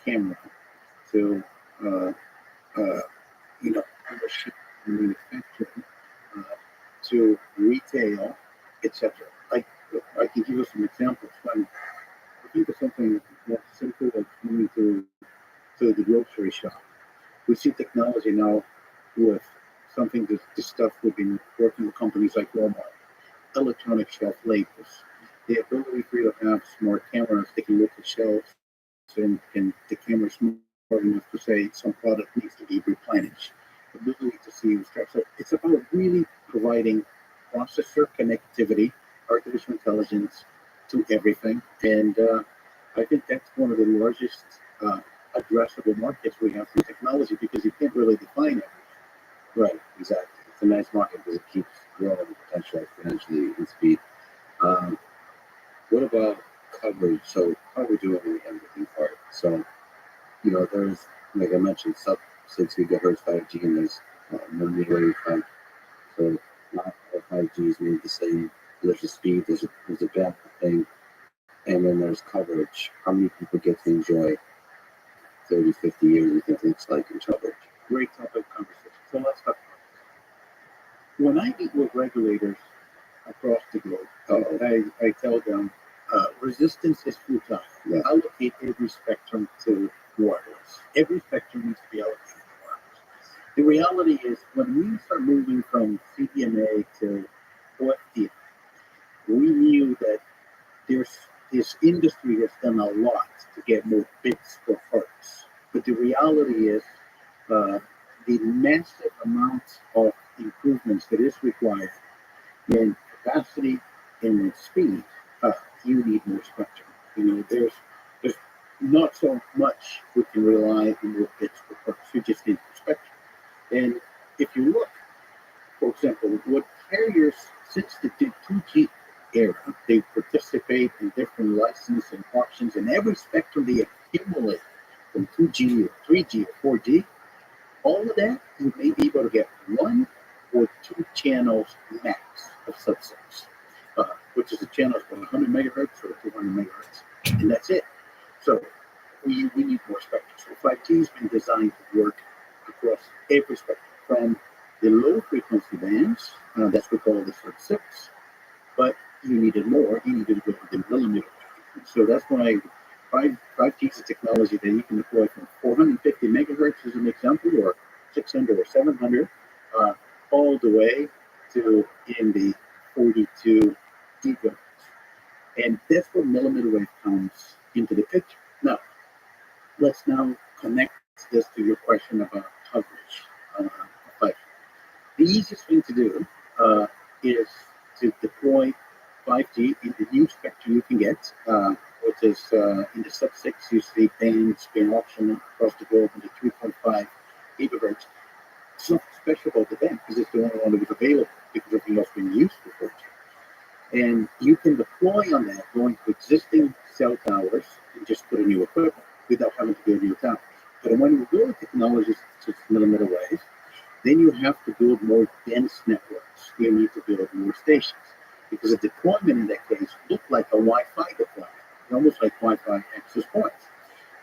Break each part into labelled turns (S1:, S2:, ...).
S1: camera to uh, uh, ownership and manufacturing uh, to retail, etc. Like I can give you some examples. I think of something more simple like coming to the grocery shop. We see technology now with something that the stuff we've been working with companies like Walmart, electronic shelf labels, the ability for you to have smart cameras that can look at shelves and the camera smart enough to say some product needs to be replenished. The ability to see instructions. So it's about really providing processor connectivity, artificial intelligence to everything. And I think that's one of the largest addressable markets we have for technology because you can't really define it.
S2: Right, exactly. It's a nice market because it keeps growing potentially exponentially in speed. Um, what about coverage? So, how are we doing in the everything part? So, there's, like I mentioned, sub 6 gigahertz 5G and there's millimeter wave 5. So, not all 5Gs need the same. There's a speed, there's a depth thing, and then there's coverage. How many people get to enjoy 30, 50 years you think it looks like in coverage?
S1: Great topic of conversation. So let's talk about this. When I meet with regulators across the globe, I tell them resistance is futile.
S2: Yeah.
S1: Allocate every spectrum to wireless. Every spectrum needs to be allocated to wireless. The reality is when we start moving from CDMA to OFDM, we knew that there's this industry has done a lot to get more bits per hertz. But the reality is uh, the massive amount of improvements that is required in capacity and in speed, you need more spectrum. There's not so much we can rely on more bits per hertz. You just need more spectrum. And if you look, for example, what carriers, since the 2G era, they participate in different licensing auctions, and every spectrum they accumulate from 2G or 3G or 4G, all of that, you may be able to get one or two channels max of sub-6, which is a channel from 100 megahertz or 200 megahertz, and that's it. So we need more spectrum. So 5G has been designed to work across every spectrum, from the low frequency bands, that's what we call the sub-6, but you needed more, you needed to go to the millimeter wave. So that's why 5G is a technology that you can deploy from 450 megahertz as an example, or 600 or 700, uh, all the way to in the 42 gigahertz. And that's where millimeter wave comes into the picture. Now, let's now connect this to your question about coverage. Uh, but the easiest thing to do is to deploy 5G in the new spectrum you can get, which is in the sub-6, you see bands being auctioned across the globe in the 3.5 gigahertz. It's not special about the band because it's the only one that was available because everything else being used for 4G. And you can deploy on that going to existing cell towers and just put a new equipment without having to build new towers. But when you build technologies such as millimeter wave, then you have to build more dense networks. You need to build more stations because a deployment in that case looked like a Wi-Fi deployment, almost like Wi-Fi access points.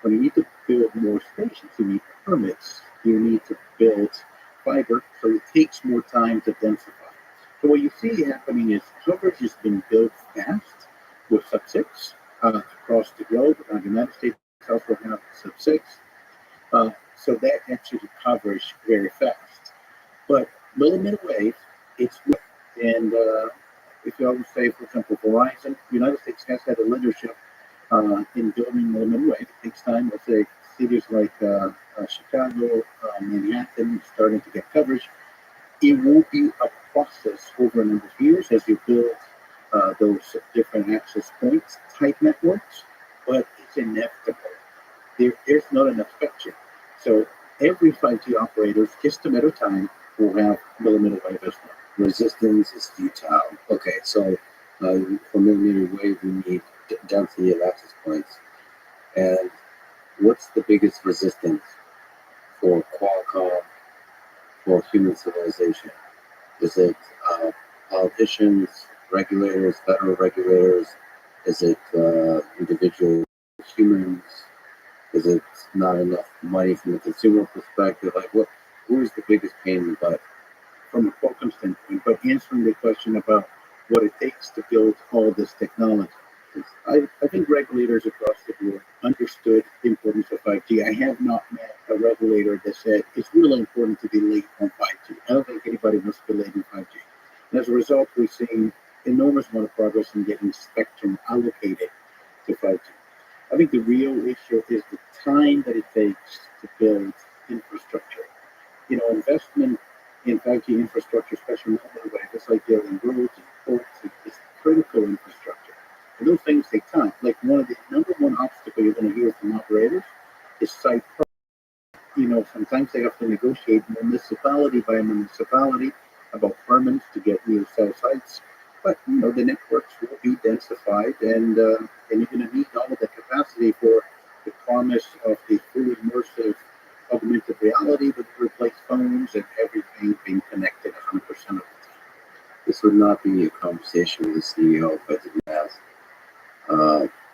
S1: When you need to build more stations, you need permits. You need to build fiber, so it takes more time to densify. So what you see happening is coverage has been built fast with sub-6 across the globe. The United States also have sub-6. So that actually covers very fast. But millimeter wave, it's and if you always say, for example, Verizon, the United States has had a leadership in building millimeter wave. It takes time. Let's say cities like Chicago, Manhattan, starting to get coverage. It will be a process over a number of years as you build those different access points, type networks, but it's inevitable. There's not enough spectrum. So every 5G operator, just a matter of time, will have millimeter wave as well.
S2: Resistance is futile. Okay, so for millimeter wave, we need density of access points. And what's the biggest resistance for Qualcomm for human civilization? Is it politicians, regulators, federal regulators? Is it individual humans? Is it not enough money from the consumer perspective? Like, where's the biggest pain in the butt?
S1: From a quantum standpoint, but answering the question about what it takes to build all this technology. I think regulators across the board understood the importance of 5G. I have not met a regulator that said it's really important to be late on 5G. I don't think anybody wants to be late on 5G. And as a result, we've seen enormous amount of progress in getting spectrum allocated to 5G. I think the real issue is the time that it takes to build infrastructure. Investment in 5G infrastructure, especially mobile wave, it's like building roads and ports. It's critical infrastructure. And those things take time. Like one of the number one obstacle you're going to hear from operators is site. Sometimes they have to negotiate municipality by municipality about permits to get new cell sites. But the networks will be densified, and you're going to need all of the capacity for the promise of the fully immersive augmented reality that will replace phones and everything being connected 100% of the time.
S2: This would not be a conversation with the CEO if I didn't ask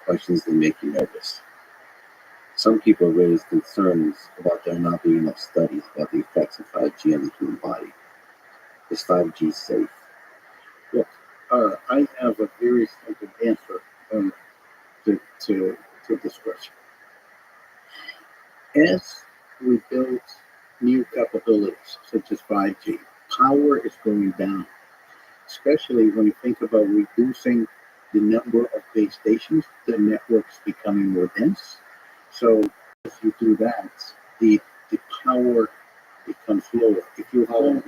S2: questions that make you nervous. Some people raise concerns about there not being enough studies about the effects of 5G on the human body. Is 5G safe?
S1: Look, I have a very simple answer to this question. As we build new capabilities such as 5G, power is going down, especially when you think about reducing the number of base stations, the network's becoming more dense. So if you do that, the power becomes lower. If you have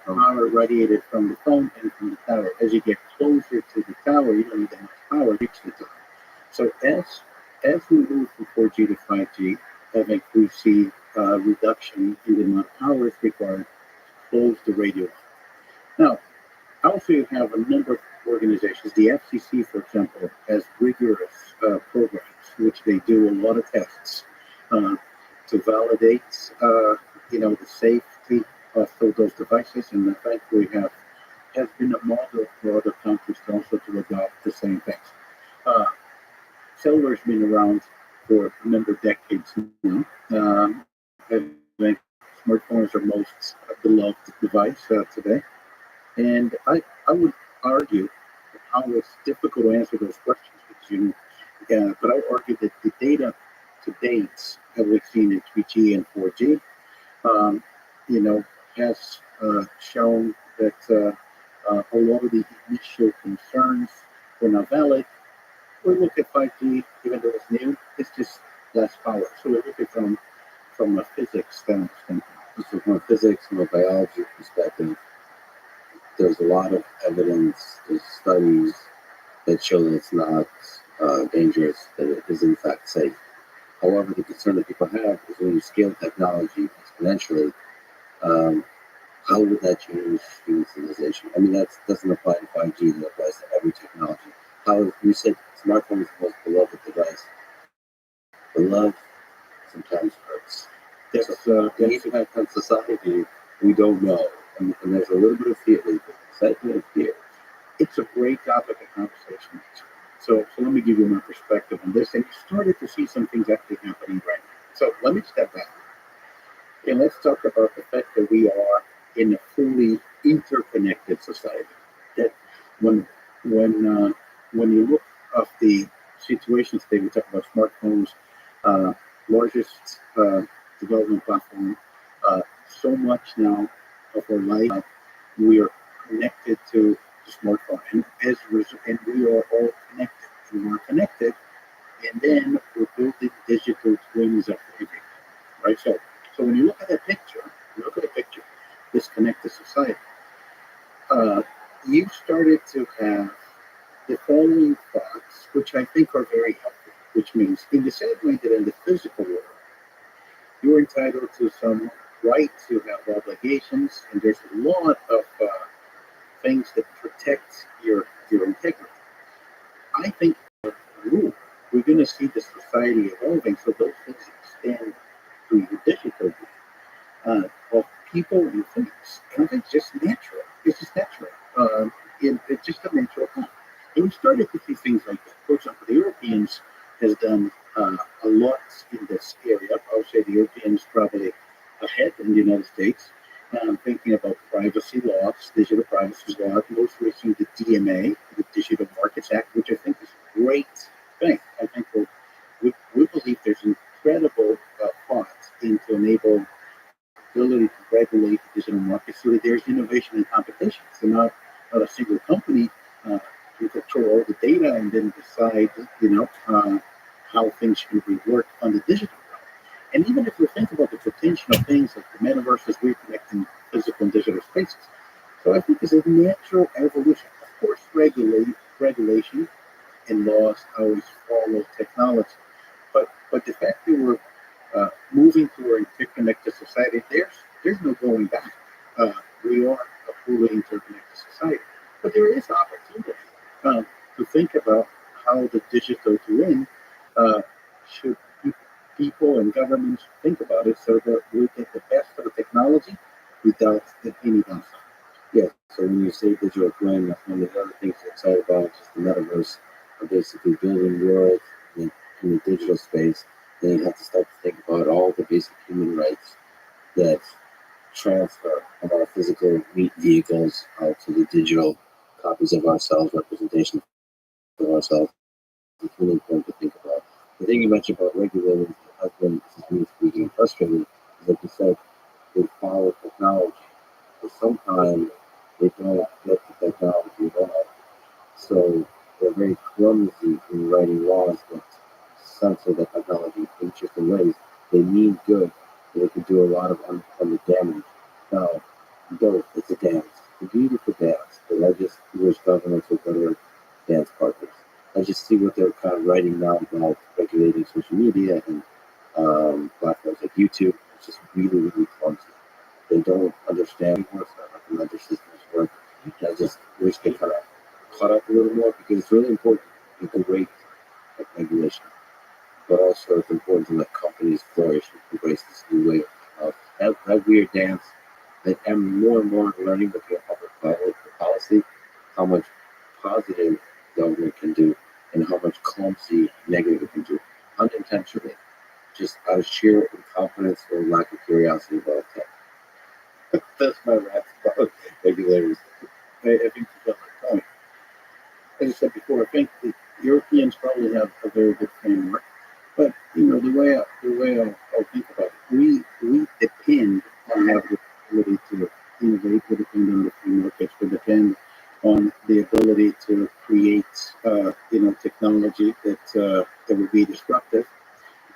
S1: power radiated from the phone and from the tower, as you get closer to the tower, you don't need that much power to reach the tower. So as we move from 4G to 5G, I think we see a reduction in the amount of power that's required to close the radio line. Now, also you have a number of organizations. The FCC, for example, has rigorous programs which they do a lot of tests to validate, the safety of those devices, and in fact, has been a model for other countries to also to adopt the same things. Cellular has been around for a number of decades now. I think smartphones are most beloved device today, and I would argue how it's difficult to answer those questions but I would argue that the data to date that we've seen in 3G and 4G, has shown that a lot of the initial concerns were not valid. We look at 5G, even though it's new, it's just less power. So we look at it from a physics standpoint.
S2: So from a physics, from a biology perspective, there's a lot of evidence, there's studies that show that it's not dangerous, that it is in fact safe. However, the concern that people have is when you scale technology exponentially, how would that change human civilization? I mean, that doesn't apply to 5G, that applies to every technology. How you said smartphone is the most beloved device. Beloved sometimes hurts. The impact on society, we don't know. And there's a little bit of fear, excitement and fear.
S1: It's a great topic of conversation. So let me give you my perspective on this. And you started to see some things actually happening right now. So let me step back. And let's talk about the fact that we are in a fully interconnected society. That when you look at the situations today, we talk about smartphones, largest development platform. So much now of our life, we are connected to the smartphone, and we are all connected. And we're connected, and then we're building digital twins of everything, right? So when you look at the picture, this connected society, you started to have the following thoughts, which I think are very helpful, which means in the same way that in the physical world, you're entitled to some rights, you have obligations, and there's a lot of things that protect your integrity. I think we're going to see the society evolving, so those things extend to your digital of people and things. And I think it's just natural. It's just natural. It's just a natural path. And we started to see things like that. For example, the Europeans has done a lot in the the Europeans probably ahead in the United States. And I'm thinking about privacy laws, digital privacy laws, most recently the DMA, the Digital Markets Act, which I think is a great thing. I think we believe there's incredible thought into enable ability to regulate the digital market so that there's innovation and competition. So not a single company can control all the data and then decide, how things should be worked on the digital realm. And even if we think about the potential of things like the metaverse as reconnecting physical and digital spaces, so I think it's a natural evolution. Of course, regulation and laws always follow technology, but the fact that we're moving to an interconnected society, there's no going back. We are a fully interconnected society, but there is opportunity to think about how the digital twin should people and governments think about it so that we get the best of the technology without any downside.
S2: Yeah, so when you say digital twin, one of the other things to excited about is the metaverse, are basically building worlds in the digital space. Then you have to start to think about all the basic human rights that transfer from our physical meat vehicles out to the digital copies of ourselves, representation of ourselves. It's really important to think about. The thing you mentioned about regulators has been, this is me speaking, frustrating, is like you said, they follow technology, but sometimes they don't get the technology at all. So they're very clumsy in writing laws that censor the technology in interesting ways. They mean good, but they can do a lot of unintended damage. Now, both, it's a dance. It's a beautiful dance, but I just wish governments would better dance partners. I just see what they're kind of writing now about regulating social media and platforms like YouTube. It's just really, really clumsy. They don't understand what's how their systems work. I just wish they kind of caught up a little more because it's really important to great regulation, but also it's important to let companies flourish and embrace this new way of that weird dance. That I'm more and more learning looking at public policy, how much positive government can do and how much clumsy negative it can do unintentionally, just out of sheer incompetence or lack of curiosity about tech.
S1: That's my rant about regulators. I think you got my point. As I said before, I think the Europeans probably have a very good framework, but the way I'll think about it, we depend on having the ability to innovate. We depend on the free markets. We depend on the ability to create, technology that will be disruptive.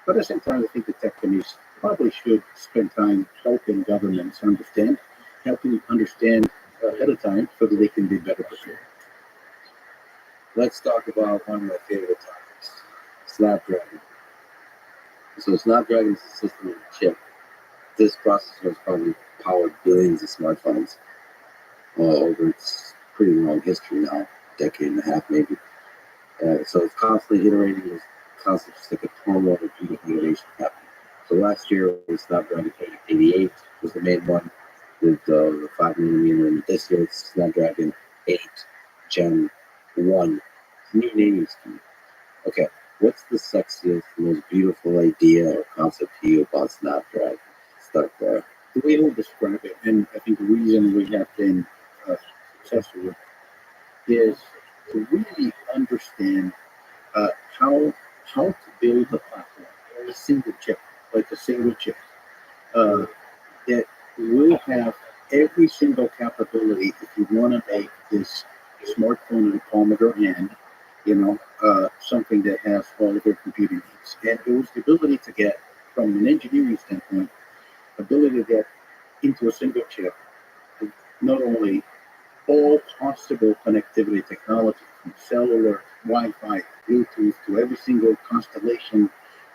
S1: But at the same time, I think the tech companies probably should spend time helping governments helping understand ahead of time so that they can be better prepared.
S2: Let's talk about one of my favorite topics, Snapdragon. So Snapdragon is a system of a chip. This processor has probably powered billions of smartphones over its pretty long history now, decade and a half maybe. So it's constantly iterating, it's constantly just like a turmoil of beautiful innovation happening. So last year was Snapdragon 88 was the main one with the 5 millimeter, and this year it's Snapdragon 8 Gen 1. New naming scheme. Okay, what's the sexiest, most beautiful idea or concept to you about Snapdragon? Start there.
S1: The way we describe it, and I think the reason we have been successful with is to really understand uh, how how to build a platform, a single chip, like a single chip, uh, that will have every single capability if you want to make this smartphone in the palm of your hand, something that has all of your computing needs. And it was the ability to get, from an engineering standpoint, ability to get into a single chip, not only all possible connectivity technology from cellular, Wi-Fi, Bluetooth to every single constellation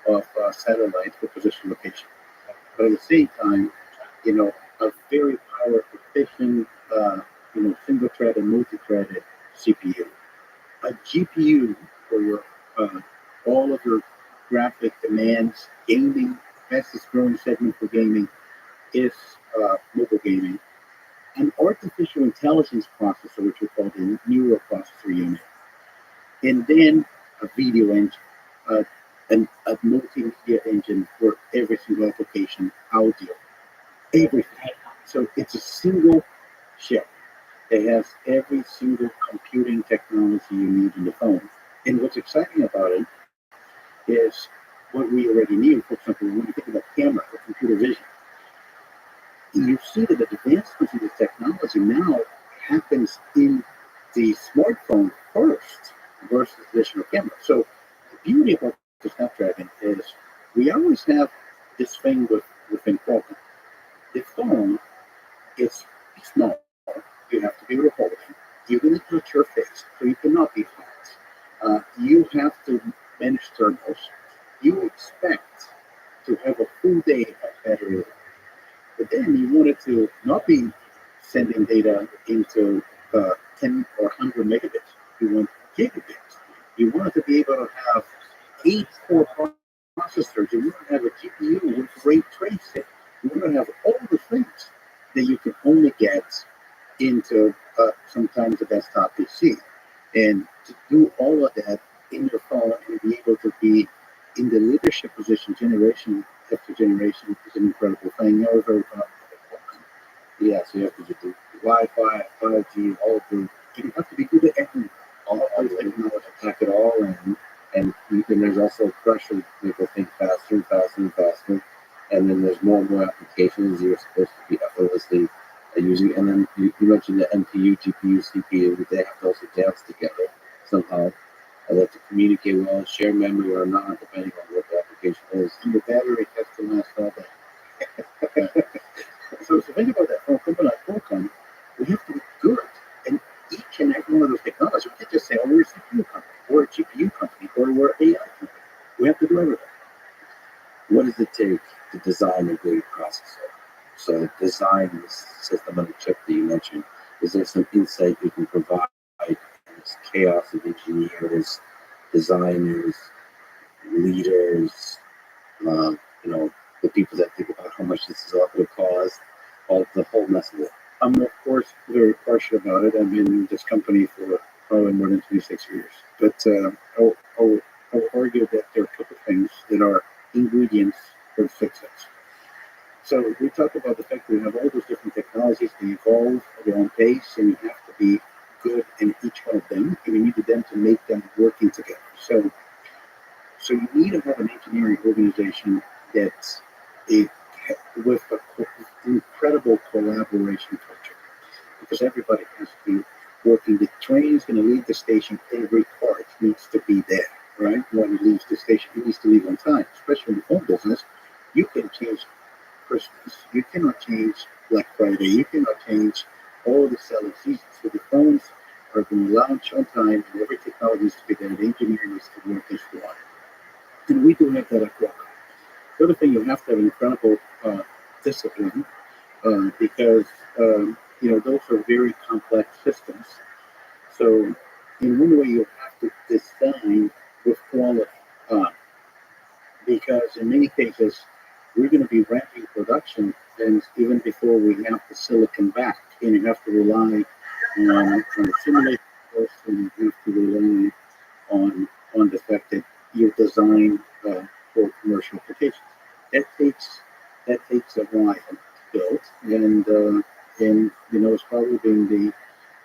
S1: of satellites for position location. But at the same time, a very power efficient, single-threaded, multi-threaded CPU, a GPU for your all of your graphic demands, gaming, fastest growing segment for gaming is mobile gaming, an artificial intelligence processor, which we call the neural processor unit, and then a video engine. Uh, a multimedia engine for every single application, audio, everything. So it's a single chip that has every single computing technology you need in the phone. And what's exciting about it is what we already knew. For example, when you think about camera or computer vision, you see that the advancements in the technology now happens in the smartphone first versus traditional camera. So the beauty about the Snapdragon is we always have this thing within Qualcomm. The phone is small. You have to be able to hold it. You're going to touch your face, so you cannot be hot. You have to manage thermals. You expect to have a full day of battery life. But then you wanted to not be sending data into 10 or 100 megabits. You want gigabits. You wanted to be able to have 8 core processors. You want to have a GPU with ray tracing. You want to have all the things that you can only get into sometimes a desktop PC. And to do all of that in your phone and be able to be in the leadership position generation after generation is an incredible thing. Now we're very proud of it.
S2: Yeah, so you have to do the Wi-Fi, 5G, all of the,
S1: You have to be good at everything.
S2: all the technology, pack it all in, and there's also pressure to make it think faster and faster and faster, and then there's more and more applications you're supposed to be effortlessly using, and then you mentioned the NPU, GPU, CPU, they have to also dance together somehow. They have to communicate well, share memory or not, depending on what the application is.
S1: And the battery has to last all day. So think about that. From a company like Qualcomm, we have to be good in each and every one of those technologies. We can't just say, oh, we're a CPU company, or a GPU company, or we're an AI company. We have to do everything.
S2: What does it take to design a great processor? So design this system on a chip that you mentioned. Is there some insight you can provide in this chaos of engineers, designers, leaders, uh, you know, the people that think about how much this is all going to cost, all the whole mess of it?
S1: I'm, of course, very partial about it. I've been in this company for probably more than 26 years. But I'll argue that there are a couple of things that are ingredients for success. So we talk about the fact that we have all those different technologies, they evolve at their own pace, and you have to be good in each one of them, and you need them to make them working together. So you need to have an engineering organization that's a, with an incredible collaboration culture, because everybody has to be working. The train is going to leave the station. Every part needs to be there, right? When it leaves the station, it needs to leave on time. Especially in the phone business, you can change Christmas. You cannot change Black Friday. You cannot change all the selling seasons. So the phones are going to launch on time, and every technology needs to be there. The engineering needs to work as one. And we do have that at Qualcomm. The other thing, you have to have incredible discipline because those are very complex systems. So in one way, you have to design with quality because in many cases, we're going to be ramping production, and even before we have the silicon back, and you have to rely on the simulation course, and you have to rely on the fact that you're designed for commercial applications. That takes a while to build, and it's probably been the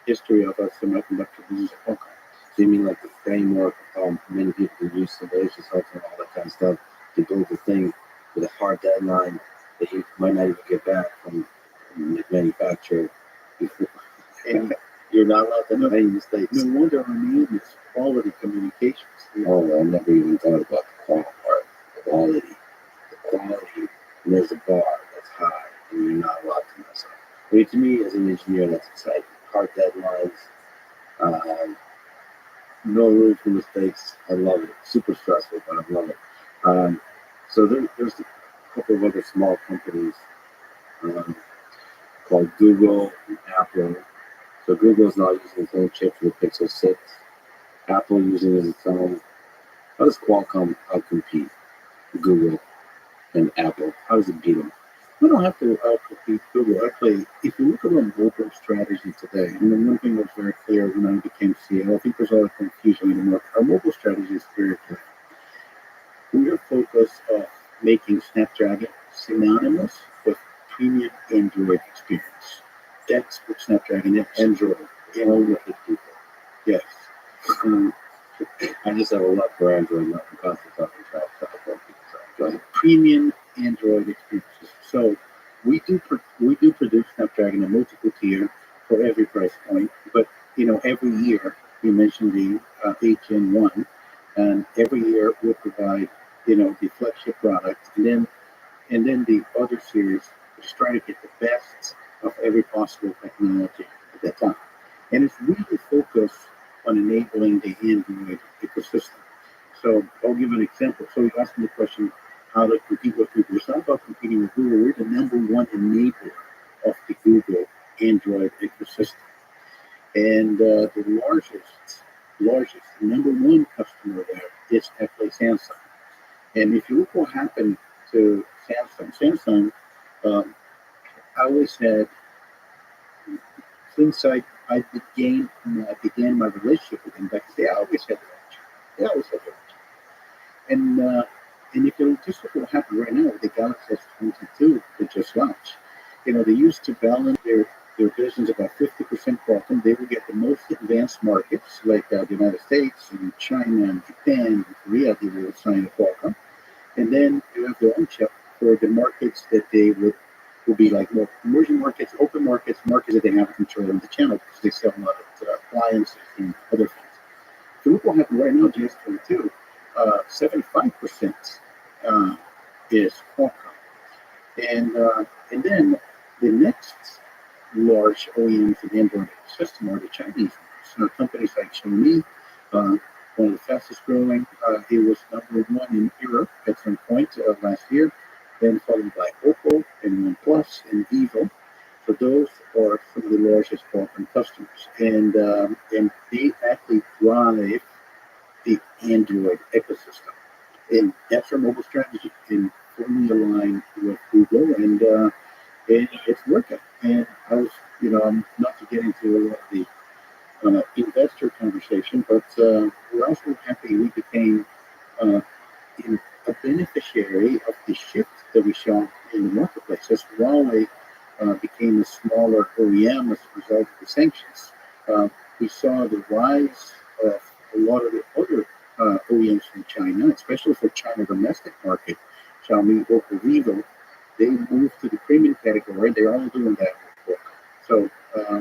S1: history of us semiconductor business at Qualcomm.
S2: So you mean like the framework of how many people can use simulation software and all that kind of stuff to build the thing with a hard deadline that you might not even get back from the manufacturer before.
S1: And
S2: You're not allowed to have any mistakes.
S1: no wonder our name is quality communications.
S2: Oh, I never even thought about the qual part. Quality. The quality. And there's a bar that's high, and you're not allowed to mess up. I mean, to me, as an engineer, that's exciting. Hard deadlines, no room for mistakes. I love it. Super stressful, but I love it. So there's a couple of other small companies um, called Google and Apple. So Google's not using its own chip for the Pixel 6. Apple using it as its own. How does Qualcomm outcompete Google and Apple? How does it beat them?
S1: We don't have to outcompete Google. Actually, if you look at our mobile strategy today, and the one thing that was very clear when I became CEO, I think there's a lot of confusion in the market. Our mobile strategy is very clear. We focus of making Snapdragon synonymous with premium Android experience. That's what Snapdragon is.
S2: Android,
S1: Yeah.
S2: all with the people.
S1: Yes. Um,
S2: I just have a lot for Android, not for constant talking about
S1: Premium Android experiences. So we do produce Snapdragon in multiple tier for every price point, but every year you mentioned the 8 Gen 1, and every year we provide the flagship product, and then the other series, just trying to get the best of every possible technology at that time. And it's really focused on enabling the Android ecosystem. So I'll give an example. So you asked me the question, how to compete with Google. It's not about competing with Google. We're the number one enabler of the Google Android ecosystem. And the largest, number one customer there is actually Samsung. And if you look what happened to Samsung, um, I always had, since I began my relationship with them, back they always had the edge. They always had the edge. And if you just look what happened right now with the Galaxy S22 that just launched, they used to balance their business about 50% Qualcomm. They will get the most advanced markets like the United States and China and Japan and Korea. They will sign a Qualcomm, and then you have their own chip for the markets that they will be like more emerging markets, open markets, markets that they have control of the channel because they sell a lot of appliances and other things. So look what happened right now, GS22, 75% is Qualcomm. And then the next large OEMs in the Android system are the Chinese ones. Companies like Xiaomi, one of the fastest growing. It was number one in Europe at some point last year, then followed by Oppo and OnePlus and Vivo. So those are some of the largest Qualcomm customers, and they actually drive the Android ecosystem, and that's our mobile strategy, and fully aligned with Google, and it's working. And I was, I'm not to get into a lot of the investor conversation, but we're also happy we became uh, a beneficiary of the shift that we saw in the marketplace. As Huawei became a smaller OEM as a result of the sanctions, we saw the rise of a lot of the other OEMs from China, especially for China domestic market, Xiaomi, Oppo, Vivo. They moved to the premium category. They're all doing that with Qualcomm. So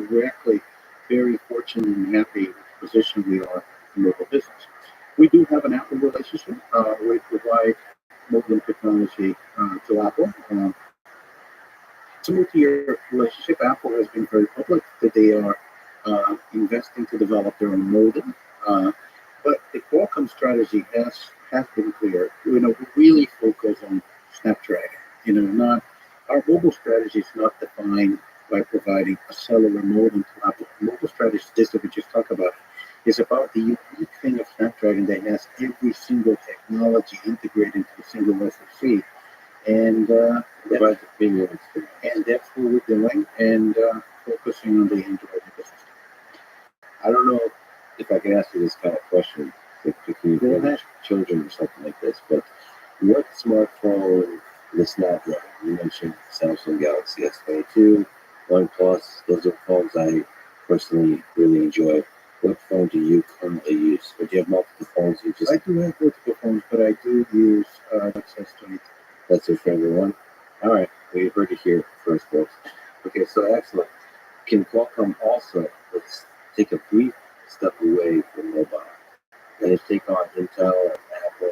S1: we're actually very fortunate and happy with the position we are in mobile business. We do have an Apple relationship. We provide mobile technology to Apple. It's a multi-year relationship. Apple has been very public that they are investing to develop their own modem. But the Qualcomm strategy has been clear. We really focus on Snapdragon. Not our mobile strategy is not defined by providing a cellular modem to Apple. Mobile strategy, this that we just talked about, is about the unique thing of Snapdragon that has every single technology integrated into a single SoC, and
S2: Provide the premium experience.
S1: and that's what we're doing, and focusing on the Android ecosystem.
S2: I don't know if I can ask you this kind of question, particularly
S1: Go
S2: for
S1: ahead.
S2: children or something like this, but what smartphone the Snapdragon? You mentioned Samsung Galaxy S22, OnePlus. Those are phones I personally really enjoy. What phone do you currently use? Or do you have multiple phones?
S1: I do have multiple phones, but I do use Access 22.
S2: That's your favorite one? All right. We heard it here first, folks. Okay, so excellent. Can Qualcomm also, let's take a brief step away from mobile and let's take on Intel and Apple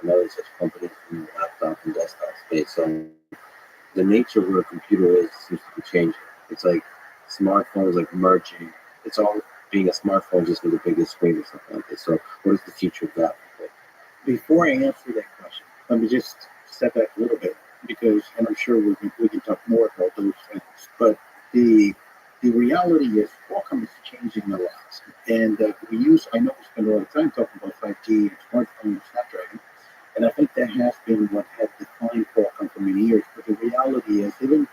S2: and other such companies in the laptop and desktop space. So the nature of where a computer is seems to be changing. It's like smartphones like merging. It's all being a smartphone just with a bigger screen or something like this. So what is the future of that?
S1: Before I answer that question, let me just step back a little bit because, and I'm sure we can talk more about those things. But the reality is Qualcomm is changing a lot, and I know we spend a lot of time talking about 5G and smartphone and Snapdragon, and I think that has been what has defined Qualcomm for many years. But the reality is, even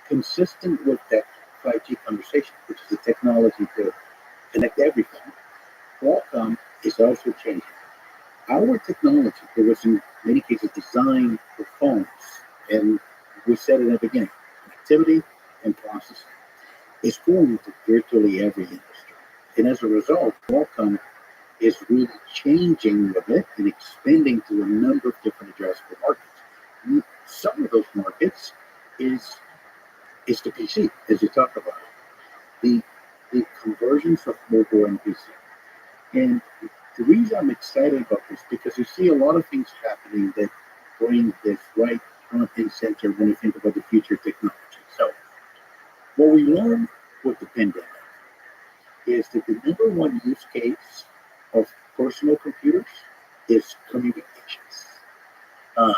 S1: consistent with that 5G conversation, which is the technology to connect everything, Qualcomm is also changing. Our technology, there was many and we said it at the beginning, connectivity and processing is going to virtually every industry. And as a result, Qualcomm is really changing with it and expanding to a number of different addressable markets. Some of those markets is the PC, as you talk about it, the conversions of mobile and PC. And the reason I'm excited about this because you see a lot of things happening that bring this right front and center when you think about the future technology. So what we learned with the pandemic is that the number one use case of personal computers is communications. Uh,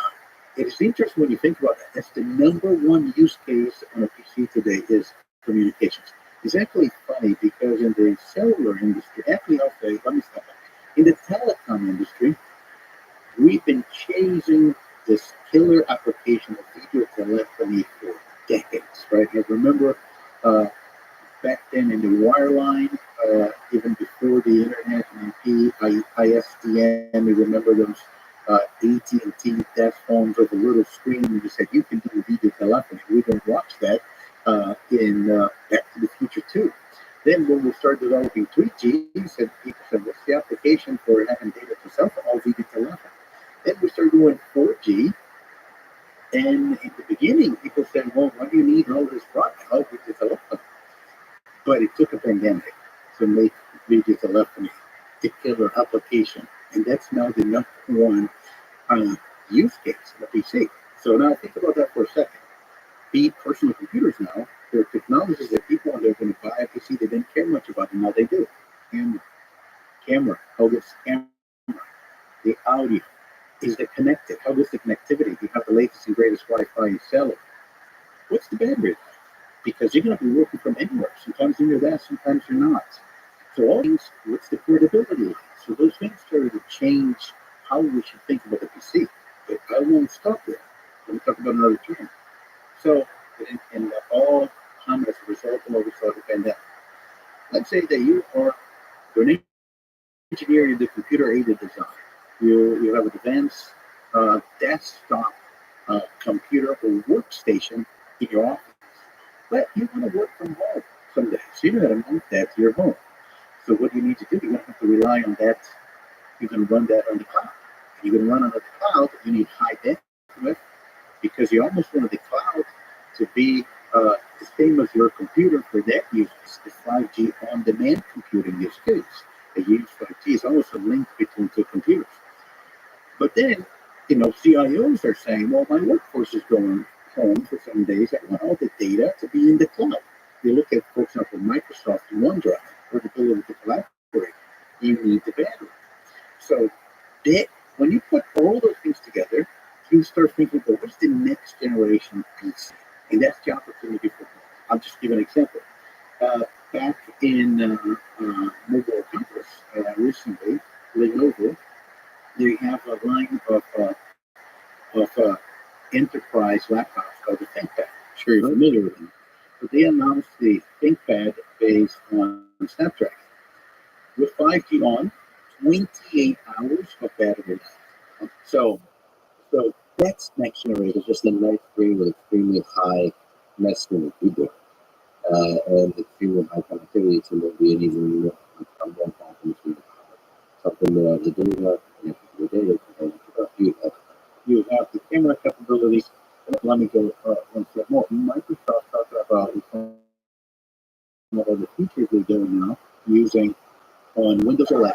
S1: it is interesting when you think about that. That's the number one use case on a PC today is communications. It's actually funny because in the cellular industry, actually, I'll say, let me stop back. In the telecom industry, we've been chasing this killer application of video telephony for decades, right? I remember back then in the wireline, even before the internet and IP, ISDN, we remember those AT&T desk phones with a little screen. And you said, you can do video telephony. We don't watch that in Back to the Future 2. Then when we started developing 3G, said people said, what's the application for having data to cell phone? All video telephony. Then we started doing 4G. And in the beginning, people said, well, why do you need all this broadband? How video telephony? But it took a pandemic to make video telephony the killer application. And that's now the number one use case in the PC. So now think about that for a second. Be personal computers now, there are technologies that people when they're going to buy a PC, they didn't care much about, and now they do. Camera, how does camera, the audio, is it connected? How does the connectivity? Do you have the latest and greatest Wi-Fi and cellular? What's the battery life? Because you're going to be working from anywhere. Sometimes you're there, sometimes you're not. So all things, what's the portability like? So those things started to change how we should think about the PC. But I won't stop there. Let me talk about another trend. So, and all come as a result of what we saw the pandemic. Let's say that you're an engineer in the computer-aided design. You have an advanced desktop computer or workstation in your office. But you want to work from home someday. So you're going to move that to your home. So what do you need to do? You're going to have to rely on that. You can run that on the cloud. You can run on the cloud. You need high bandwidth because you almost want the cloud to be the same as your computer for that use. The 5G on-demand computing use case. They use 5G. It's almost a link between two computers. But then, CIOs are saying, well, my workforce is going home for some days. I want all the data to be in the cloud. You look at, for example, Microsoft OneDrive, or the ability to collaborate. You need the bandwidth. So when you put all those things together, you start thinking, well, what's the next generation PC? And that's the opportunity for. I'll just give an example. Back in Mobile Campus recently, Lenovo, they have a line of enterprise laptops called the ThinkPad. I'm sure you're familiar with them. But they announced the ThinkPad based on Snapdragon. With 5G on, 28 hours of battery life. So that's next generation.
S2: It's just a nice screen with extremely high messenger keyboard and extremely high connectivity to maybe an even more confidence in something the data and the data
S1: You have the camera capabilities. Let me go one step more. Microsoft talking about some of the features they're doing now using on Windows 11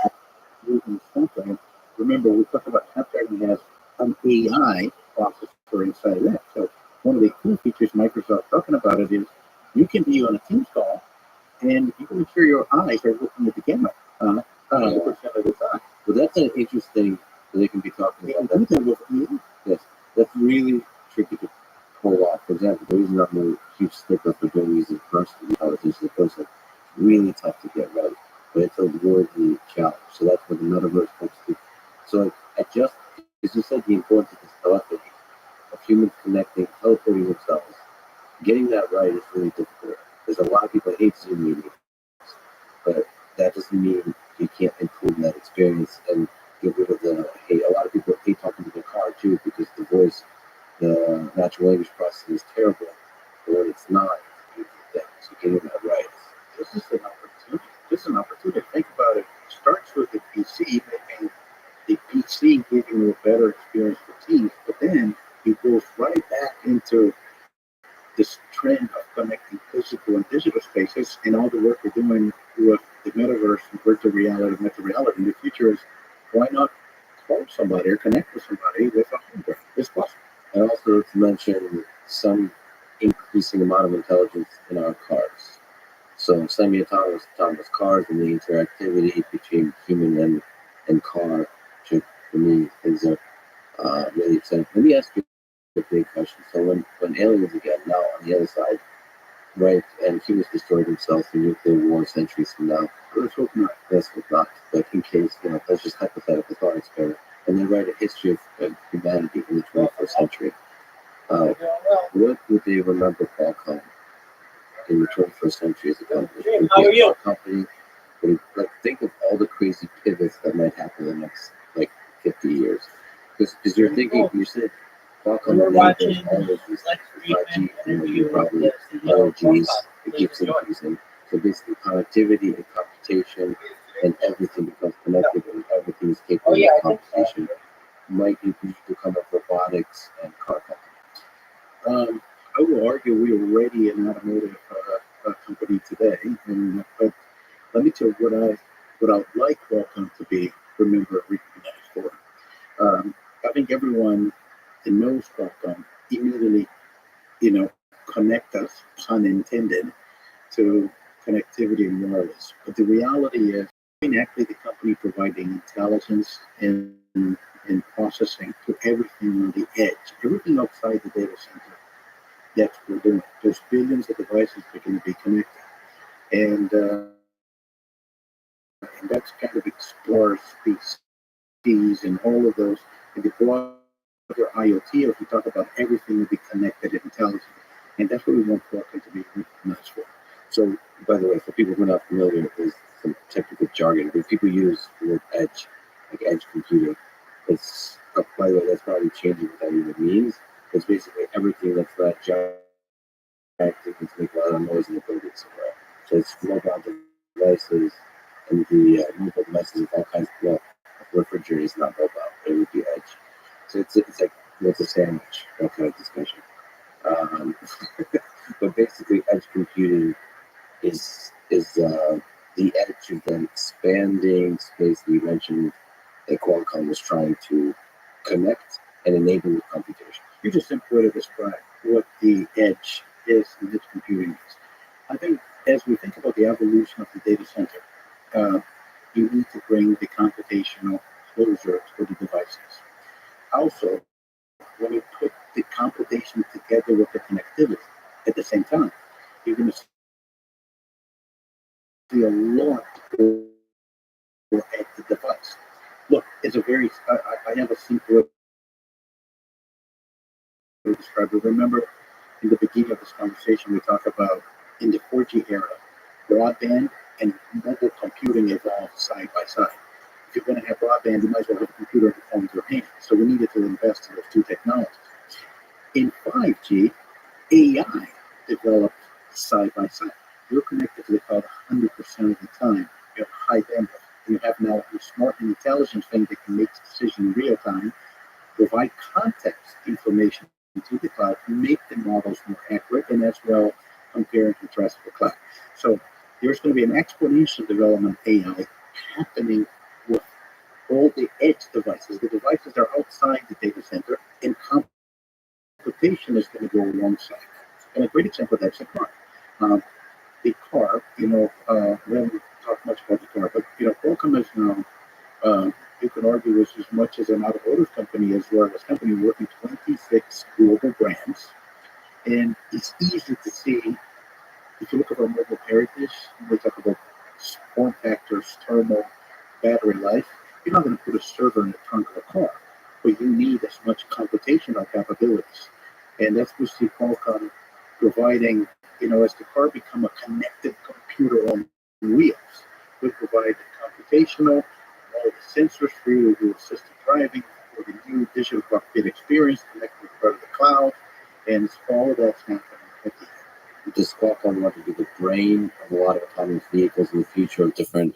S1: using Snapdragon. Remember, we talked about Snapdragon has an AI processor inside of that. So one of the cool features Microsoft talking about it is you can be on a Teams call and you can make sure your eyes are looking at the camera 100% of the time.
S2: Well, that's an interesting that they can be talking about. Yes, that's really tricky to pull off. For example, the reason I'm a huge stickler for doing these in person, this is really tough to get right, but it's a worthy challenge. So that's what the metaverse comes to. So I just, as you said, the importance of this telepathy, of humans connecting, teleporting themselves, getting that right is really difficult. There's a lot of people that hate Zoom meetings, but that doesn't mean you can't improve that experience and get rid of the hate. A lot of people hate talking to their car too because the voice the natural language processing is terrible, but when it's not, it's a beautiful thing. So getting that right.
S1: This is an opportunity. This is an opportunity. Think about it. It starts with the PC, making the PC giving you a better experience for teams, but then it goes right back into this trend of connecting physical and digital spaces and all the work we're doing with the metaverse and virtual reality, meta reality. In the future is why not call somebody or connect with somebody with a hologram? It's possible.
S2: And also to mention some increasing amount of intelligence in our cars. So semi-autonomous autonomous cars and the interactivity between human and car, which for me is a really exciting. Let me ask you a big question. So when aliens again, now on the other side, right, and humans destroy themselves in nuclear war centuries from now.
S1: Let's hope not.
S2: Let's hope not. But in case, that's just hypothetical thought experiment. And they write a history of humanity in the 21st century. What would they remember Qualcomm in the 21st century as a company? Would it be a car company? Would it, like, think of all the crazy pivots that might happen in the next, like, 50 years. Because you're thinking, you said Qualcomm enables all of these 5G, you probably other Gs, it keeps increasing. So basically connectivity and computation and everything becomes connected and everything is capable of computation. Might you become a robotics and car company?
S1: I will argue we are already an automotive company today, but let me tell you what I would like Qualcomm to be remembered, recognized for. I think everyone that knows Qualcomm immediately, connect us, pun intended, to connectivity and wireless. But the reality is, actually the company providing intelligence and processing to everything on the edge, everything outside the data center. That's what we're doing. There's billions of devices that are going to be connected. And that's kind of explores species and all of those. And the broader IoT, if we talk about everything will be connected and intelligent. And that's what we want Qualcomm to be recognized for.
S2: So, by the way, for people who are not familiar with some technical jargon, when people use the word edge, like edge computing, it's, by the way, that's probably changing what that even means. It's basically everything that's not giant, that can make a lot of noise in the building somewhere. So it's mobile devices and the mobile devices of all kinds of, well, refrigerator is not mobile, it would be edge. So it's like, what's a sandwich? That kind of discussion. But basically, edge computing is the edge of the expanding space that you mentioned that Qualcomm was trying to connect and enable with computation.
S1: You just simply describe what the edge is and edge computing is. I think as we think about the evolution of the data center, you need to bring the computational closure to the devices. Also, when you put the computation together with the connectivity at the same time, you're going to see a lot at the device. Look, it's a very, I have a simple way to describe it. Remember, in the beginning of this conversation, we talked about in the 4G era, broadband and mobile computing evolved side by side. If you're going to have broadband, you might as well have a computer and phone in your hand. So we needed to invest in those two technologies. In 5G, AI developed side by side. You're connected to the cloud 100% of the time. You have high bandwidth. You have now a smart and intelligent thing that can make decisions in real time, provide context information to the cloud, make the models more accurate, and as well compare and contrast with the cloud. So there's going to be an exponential development of AI happening with all the edge devices. The devices are outside the data center, and computation is going to go alongside. And a great example of that's the car. The car, we haven't talked much about the car, but Qualcomm is now, you can argue, is as much as an automotive company as well as company working 26 global brands. And it's easy to see, if you look at our mobile heritage, we talk about form factors, thermal, battery life. You're not going to put a server in the trunk of a car, but you need as much computational capabilities. And that's what we see Qualcomm providing, as the car become a connected computer on wheels. We provide the computational, all the sensors for you to do assisted driving, with a new digital cockpit experience connected with part of the cloud, and it's all of that's happening at the end.
S2: Does Qualcomm want to be the brain of a lot of autonomous vehicles in the future of different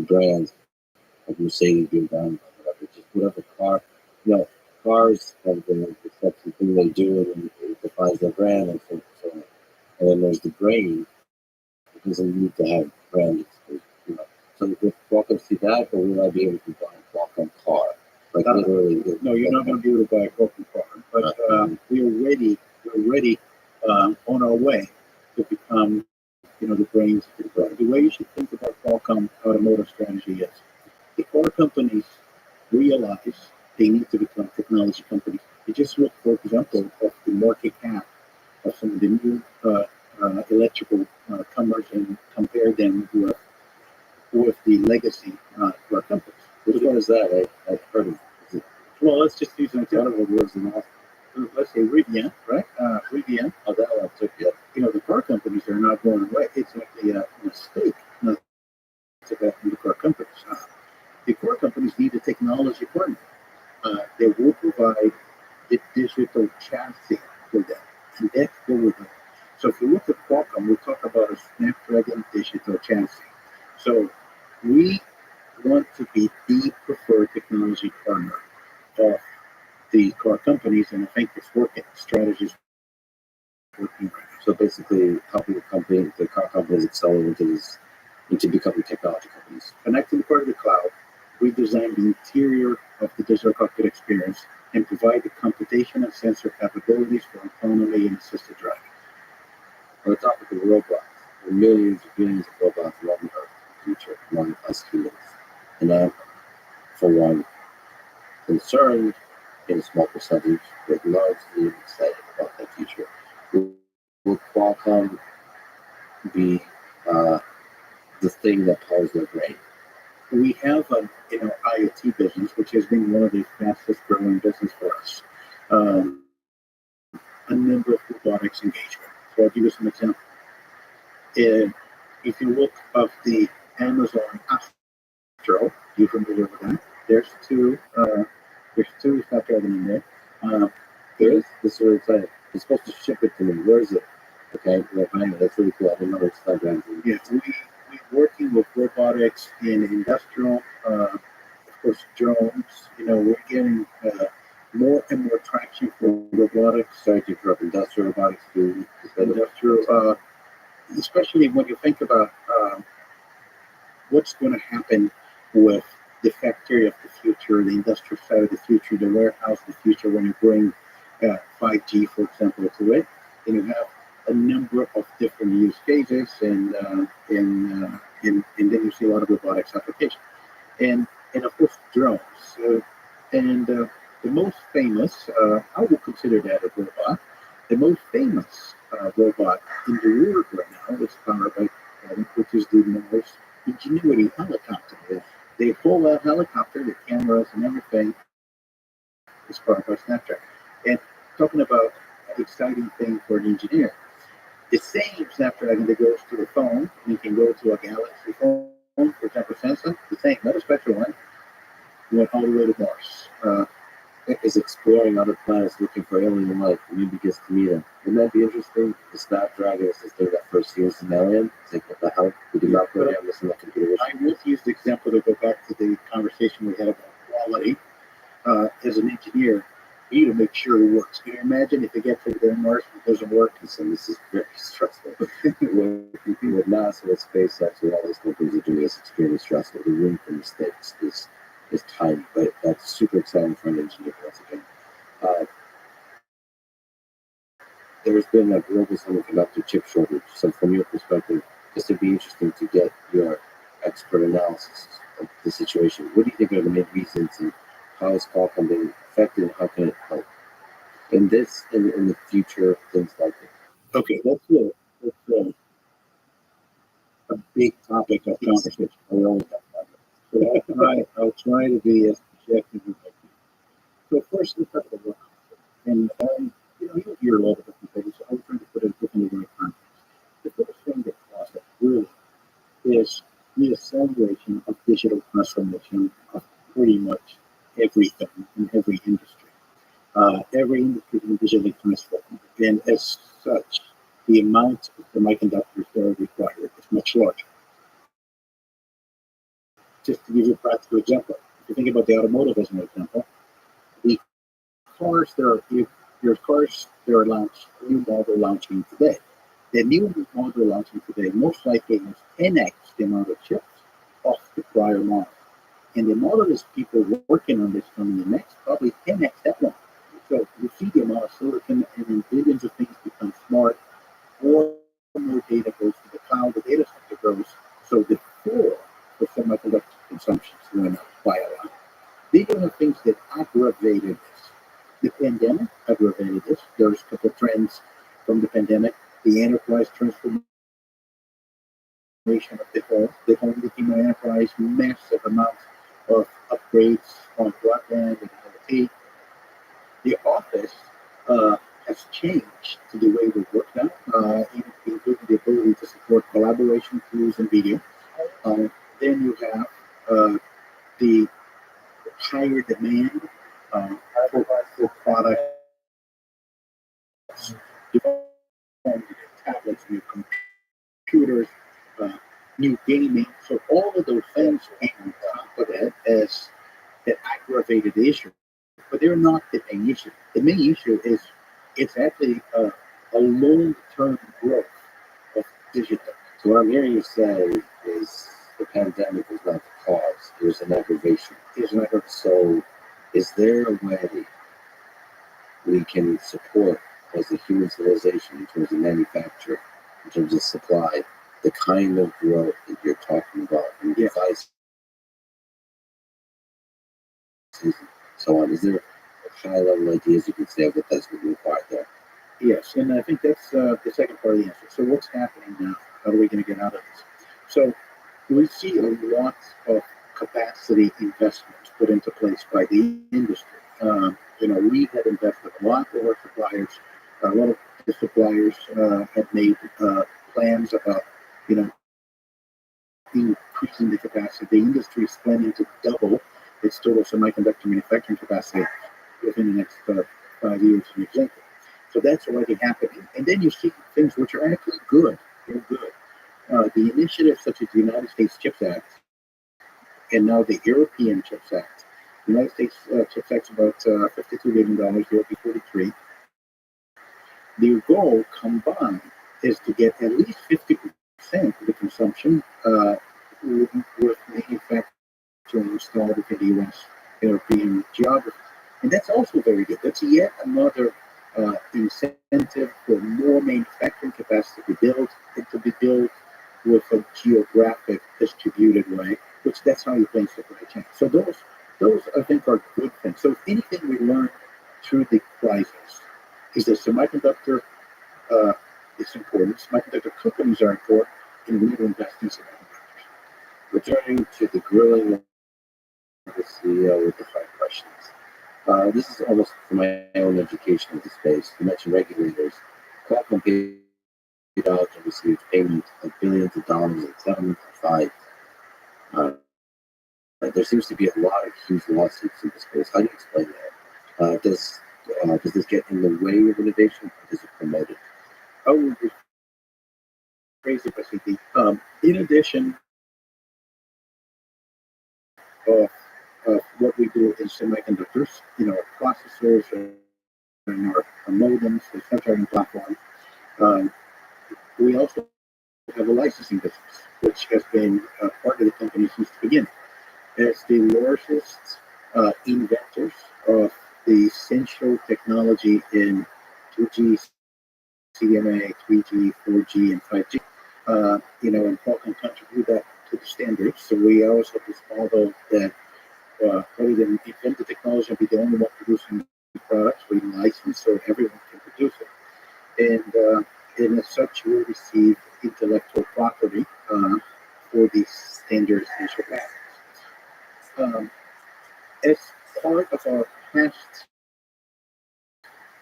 S2: brands, like Mercedes being done, whatever, just whatever car, cars have been like the sexy thing they do and it defines their brand and so on. And then there's the brain. It doesn't need to have brand exposure. So will Qualcomm see that, or will I be able to buy a Qualcomm car? Like literally.
S1: No, you're not going to be able to buy a Qualcomm car, but we're ready on our way to become, the brains of the brand. The way you should think about Qualcomm automotive strategy is the car companies realize they need to become technology companies. You just look, for example, of the market cap of some of the new electrical comers and compare them with the legacy car companies.
S2: Which one is that? I've heard of it.
S1: Well, let's just use an example.
S2: One of them was in
S1: Let's say Rivian, right? Rivian.
S2: Oh, that one took it.
S1: The car companies are not going away. It's actually a mistake not to go from the car companies. The car companies need a technology partner. They will provide the digital chassis for them, and that's what we're doing. So if you look at Qualcomm, we talk about a Snapdragon digital chassis. So we want to be the preferred technology partner of the car companies, and I think it's working. Strategies working right now.
S2: So basically, helping the car companies accelerate into becoming technology companies.
S1: Connecting part of the cloud, redesign the interior of the digital cockpit experience, and provide the computation and sensor capabilities for autonomy and assisted driving.
S2: On the topic of robots, there are millions and billions of robots roaming Earth in the future among us humans. And I'm, for one, concerned in a small percentage, but largely excited about that future. Will Qualcomm be the thing that powers their brain?
S1: We have an IoT business, which has been one of the fastest growing business for us. A number of robotics engagement. So I'll give you some examples. If you look up the Amazon Astro, you familiar with that? There's two Snapdragon in there.
S2: There is? This is really exciting. You're supposed to ship it to me. Where is it? Okay, well, that's really cool. I didn't know it's Snapdragon.
S1: Yeah, we're working with robotics in industrial, of course, drones. We're getting more and more traction for robotics.
S2: Sorry to interrupt. Industrial robotics too.
S1: Industrial, especially when you think about what's going to happen with the factory of the future, the industrial side of the future, the warehouse of the future, when you bring 5G, for example, to it, and you have a number of different use cases, and then you see a lot of robotics applications, and of course drones. The most famous, I would consider that a robot. The most famous robot in the world right now is powered by which is the Mars Ingenuity helicopter. They pull that helicopter, the cameras and everything is powered by Snapdragon. And talking about an exciting thing for an engineer, the same Snapdragon that goes to the phone, and you can go to a Galaxy phone, for example, Samsung, the same, not a special one, went all the way to Mars.
S2: Is exploring other planets looking for alien life, and maybe gets to meet them. Wouldn't that be interesting? The Snapdragon is the thing that first sees an alien. It's like, what the hell? We did not program this in that computer vision.
S1: I would use the example to go back to the conversation we had about quality. As an engineer, you need to make sure it works. Can you imagine if it gets to the Mars and it doesn't work?
S2: So this is very stressful. With NASA, with SpaceX, with all these companies are doing, it's extremely stressful. The room for mistakes is tiny, but that's super exciting for an engineer once again. There's been a global semiconductor chip shortage. So from your perspective, this would be interesting to get your expert analysis of the situation. What do you think are the main reasons, and how is Qualcomm being affected, and how can it help in this and in the future, things like this?
S1: Okay, that's a big topic of conversation. I always have that. So I'll try to be as objective as I can. So first, let's talk about what, and you hear a lot of different things. So I'm trying to put it differently in the context. The first thing that caused it really is the acceleration of digital transformation of pretty much everything in every as such, the amount of semiconductors that are required is much larger. Just to give you a practical example, if you think about the automotive as an example, the cars that are if there's cars that are launched, new model launching today. The new model launching today most likely has 10x the amount of chips of the prior model. And the amount of these people working on this coming in next, probably 10x that one. So you see the amount of silicon and then billions of things become smart, more and more data goes to the cloud, the data center grows. So the floor for semiconductor consumption went up by a lot. These are the things that aggravated this. The pandemic aggravated this. There's a couple of trends from the pandemic. The enterprise transformation of the home became an enterprise, massive amounts of upgrades on broadband and IoT. The office has changed to the way we work now, including the ability to support collaboration tools and video. Then you have the higher demand for products, new phones, new tablets, new computers, uh, new gaming. So all of those things came on top of that as that aggravated the issue. But they're not the main issue. The main issue is it's actually a long-term growth of digital.
S2: So what I'm hearing you say is the pandemic was not the cause; it was an aggravation.
S1: Is not a
S2: So, is there a way we can support as a human civilization in terms of manufacture, in terms of supply, the kind of growth that you're talking about in devices and so on? Is there high-level ideas you can say of what that's going to require there?
S1: Yes, and I think that's the second part of the answer. So what's happening now? How are we going to get out of this? So we see a lot of capacity investments put into place by the industry. We had invested a lot of our suppliers. A lot of the suppliers had made plans about, you know, increasing the capacity. The industry is planning to double its total semiconductor manufacturing capacity within the next 5 years, for example. So that's already happening. And then you see things which are actually good. They're good. The initiatives such as the United States CHIPS Act and now the European CHIPS Act. The United States CHIPS Act is about $52 billion, Europe 43. The goal combined is to get at least 50% of the consumption with manufacturing installed within the US European geography. And that's also very good. That's yet another incentive for more manufacturing capacity to be built and to be built with a geographic distributed way, which that's how you plan supply chain. So those I think are good things. So if anything we learned through the crisis is that semiconductor is important. Semiconductor companies are important, and we need to invest in semiconductors.
S2: Returning to the grilling of the CEO with the 5 questions. This is almost for my own education of the space. You mentioned regulators. Qualcomm paid out and received payment of billions of dollars in settlement for 5. There seems to be a lot of huge lawsuits in this space. How do you explain that? Does this get in the way of innovation, or does it promote it?
S1: I would be crazy if I said in addition of what we do in semiconductors, our processors and our modems, the sensor platform, we also have a licensing business, which has been part of the company since the beginning. As the largest inventors of the essential technology in 2G, CDMA, 3G, 4G, and 5G, and Qualcomm contribute that to the standards. So we always have this model that rather than invent the technology and be the only one producing the products, we license so everyone can produce it. And as such, we receive intellectual property for these standard essential patents. As part of our past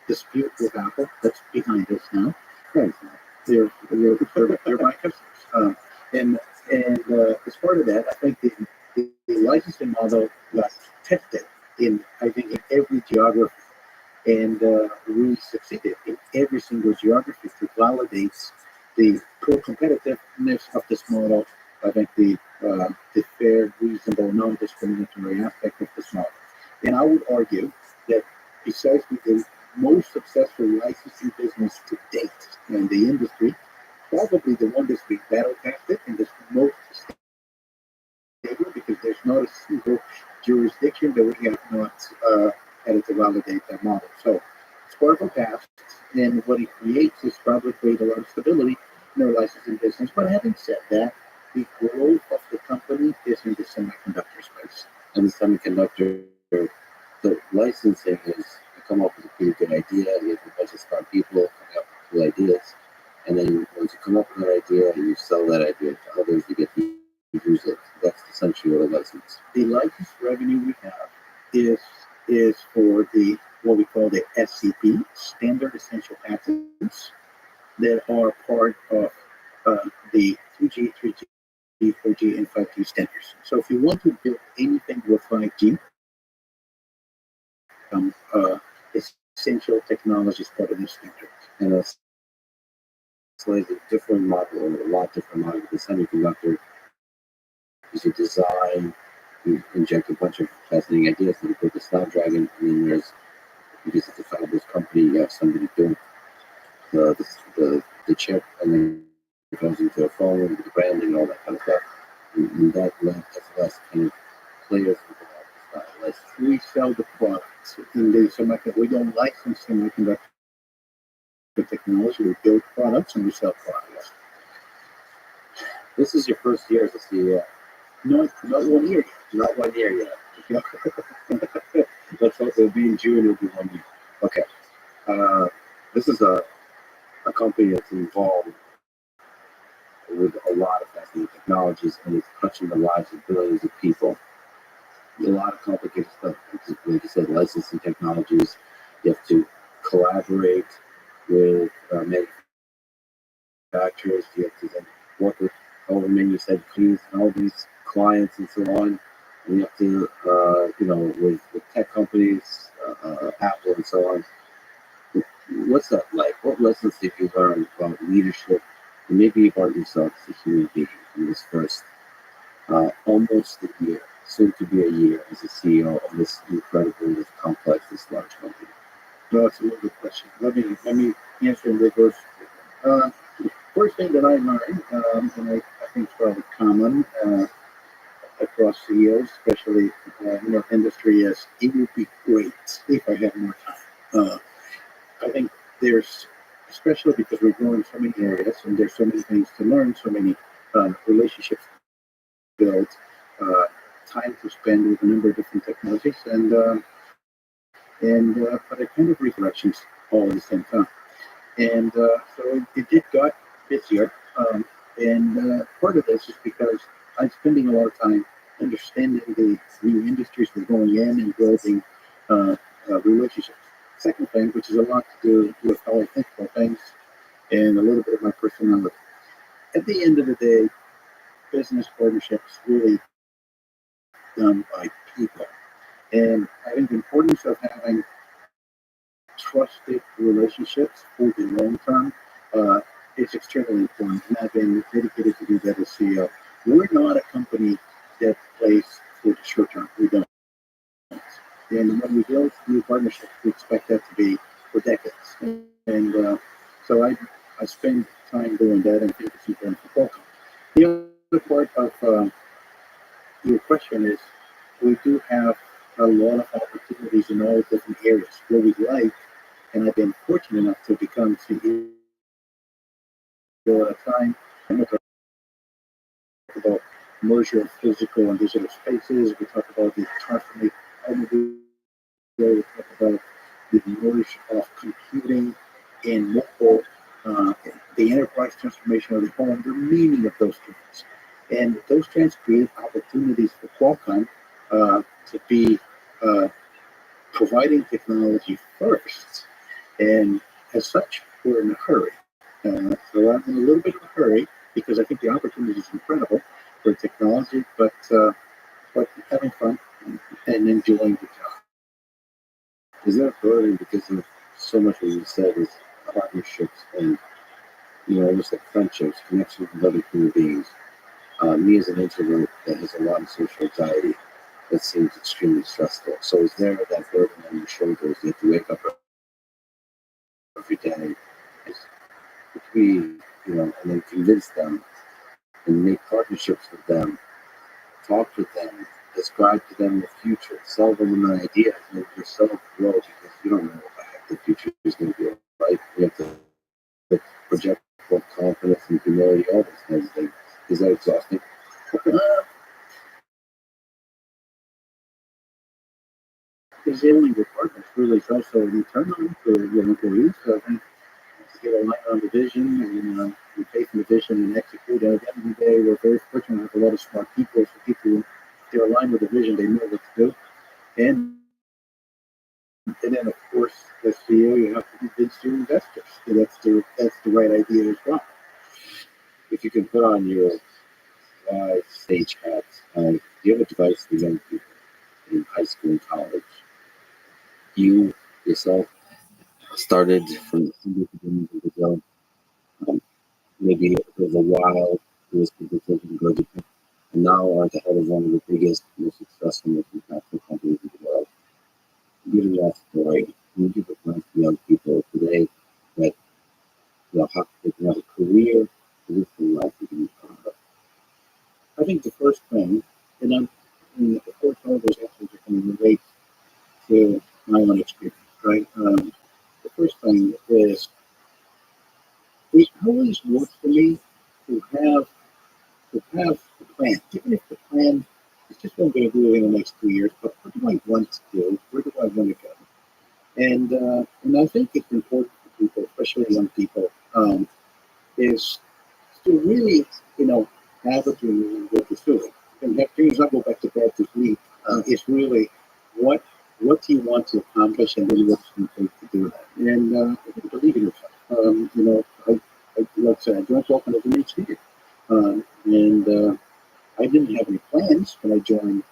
S1: dispute with Apple, that's behind us now. Right. They're my customers. And as part of that, I think the licensing model got tested in every geography. And we we succeeded in every single geography to validate the pro-competitiveness of this model. I think the fair, reasonable, non-discriminatory aspect of this model. And I would argue that besides the most successful licensing business to date in the industry, probably the one that's been battle tested and that's most stable because there's not a single jurisdiction that we have not had to validate that model. So it's part of a past, and what it creates is probably create a lot of stability in our licensing business. But having said that, the growth of the company is in the semiconductor space.
S2: And the semiconductor, the licensing is you come up with a pretty good idea, you have a bunch of smart people coming up with cool ideas, and then once you come up with an idea, you sell that idea to others to get to use it. That's essentially what a license.
S1: The license revenue we have is for the what we call the SCP, Standard Essential Patents, that are part of the 2G, 3G, 4G, and 5G standards. So if you want to build anything with 5G, essential technology is part of the standard.
S2: And it's like a different model, or a lot different model. The semiconductor is a design, you inject a bunch of fascinating ideas, and you put the Snapdragon, and then there's, because it's a fabulous company, you have somebody build the chip, and then it goes into a phone with the branding, all that kind of stuff. And that's less kind of players into that style. Less.
S1: We sell the products in the semiconductor. We don't license semiconductor technology. We build products and we sell products.
S2: This is your first year as a CEO.
S1: Not 1 year.
S2: Not 1 year yet. Let's hope it'll be in June. It'll be 1 year. Okay. This is a company that's involved with a lot of fascinating technologies, and it's touching the lives of billions of people. A lot of complicated stuff. Like you said, licensing technologies. You have to collaborate with manufacturers. You have to then work with however many you said companies and all these clients and so on. And you have to, with tech companies, Apple and so on. What's that like? What lessons did you learn about leadership, and maybe about yourself as a human being in this first almost a year, soon to be a year as a CEO of this incredible, this complex, this large company?
S1: No, that's a really good question. Let me answer in reverse. First thing that I learned, and I think it's probably common across CEOs, especially in our industry, is it would be great if I had more time. I think there's, especially because we're growing so many areas and there's so many things to learn, so many relationships to build, time to spend with a number of different technologies, but I kind of redirections all at the same time. And so it did got busier. And part of this is because I'm spending a lot of time understanding the new industries we're going in and building relationships. Second thing, which is a lot to do with how I think about things and a little bit of my personality. At the end of the day, business partnerships really done by people. And I think the importance of having trusted relationships for the long term is extremely important. And I've been dedicated to do that as CEO. We're not a company that plays for the short term. We don't. And when we build new partnerships, we expect that to be for decades. And so I spend time doing that, and I think it's important for Qualcomm. The other part of your question is we do have a lot of opportunities in all different areas where we like, and I've been fortunate enough to become CEO at a time. I'm not about merger of physical and digital spaces. We talk about the transformation automobile. We talk about the merge of computing and mobile, the enterprise transformation of the home, the meaning of those trends. And those trends create opportunities for Qualcomm to be providing technology first. And as such, we're in a hurry. So I'm in a little bit of a hurry because I think the opportunity is incredible for technology, but having fun and enjoying the job.
S2: Is that burden because of so much what you said is partnerships and almost like friendships, connections with other human beings. Me as an introvert that has a lot of social anxiety, that seems extremely stressful. So is there that burden on your shoulders? You have to wake up every day, and we, and then convince them and make partnerships with them, talk with them, describe to them the future, sell them an idea, make yourself grow because you don't know what the future is going to be like. You have to project both confidence and humility, all those kinds of things. Is that exhausting?
S1: Because dealing with partners really is also internal for your employees. So I think to get aligned on the vision and we take the vision and execute. And at the end of the day, we're very fortunate to have a lot of smart people. So people, if they're aligned with the vision, they know what to do. And then, of course, as CEO, you have to convince your investors that that's the right idea as well.
S2: If you can put on your stage hat, do you have advice for young people in high school and college? You yourself started from the beginning of the job. Maybe it was a while, it was decision good, and now are at the head of one of the biggest, most successful, most impactful companies in the world. Given that story, can you give advice to young people today that how they can have a career, position life, you can
S1: I think the first thing, and of course, all those answers are going to relate to my own experience, right? The first thing is it always works for me to have a plan, even if the plan is just what I'm going to do in the next 2 years. But what do I want to do? Where do I want to go? And I think it's important for people, especially young people, is to really have a dream and go pursue it. And that dream is not go back to bed to sleep. It's really what do you want to accomplish, and then what's going to take to do that. And believe in yourself. Like I said, I joined Vulcan as an engineer. And I didn't have any plans when I joined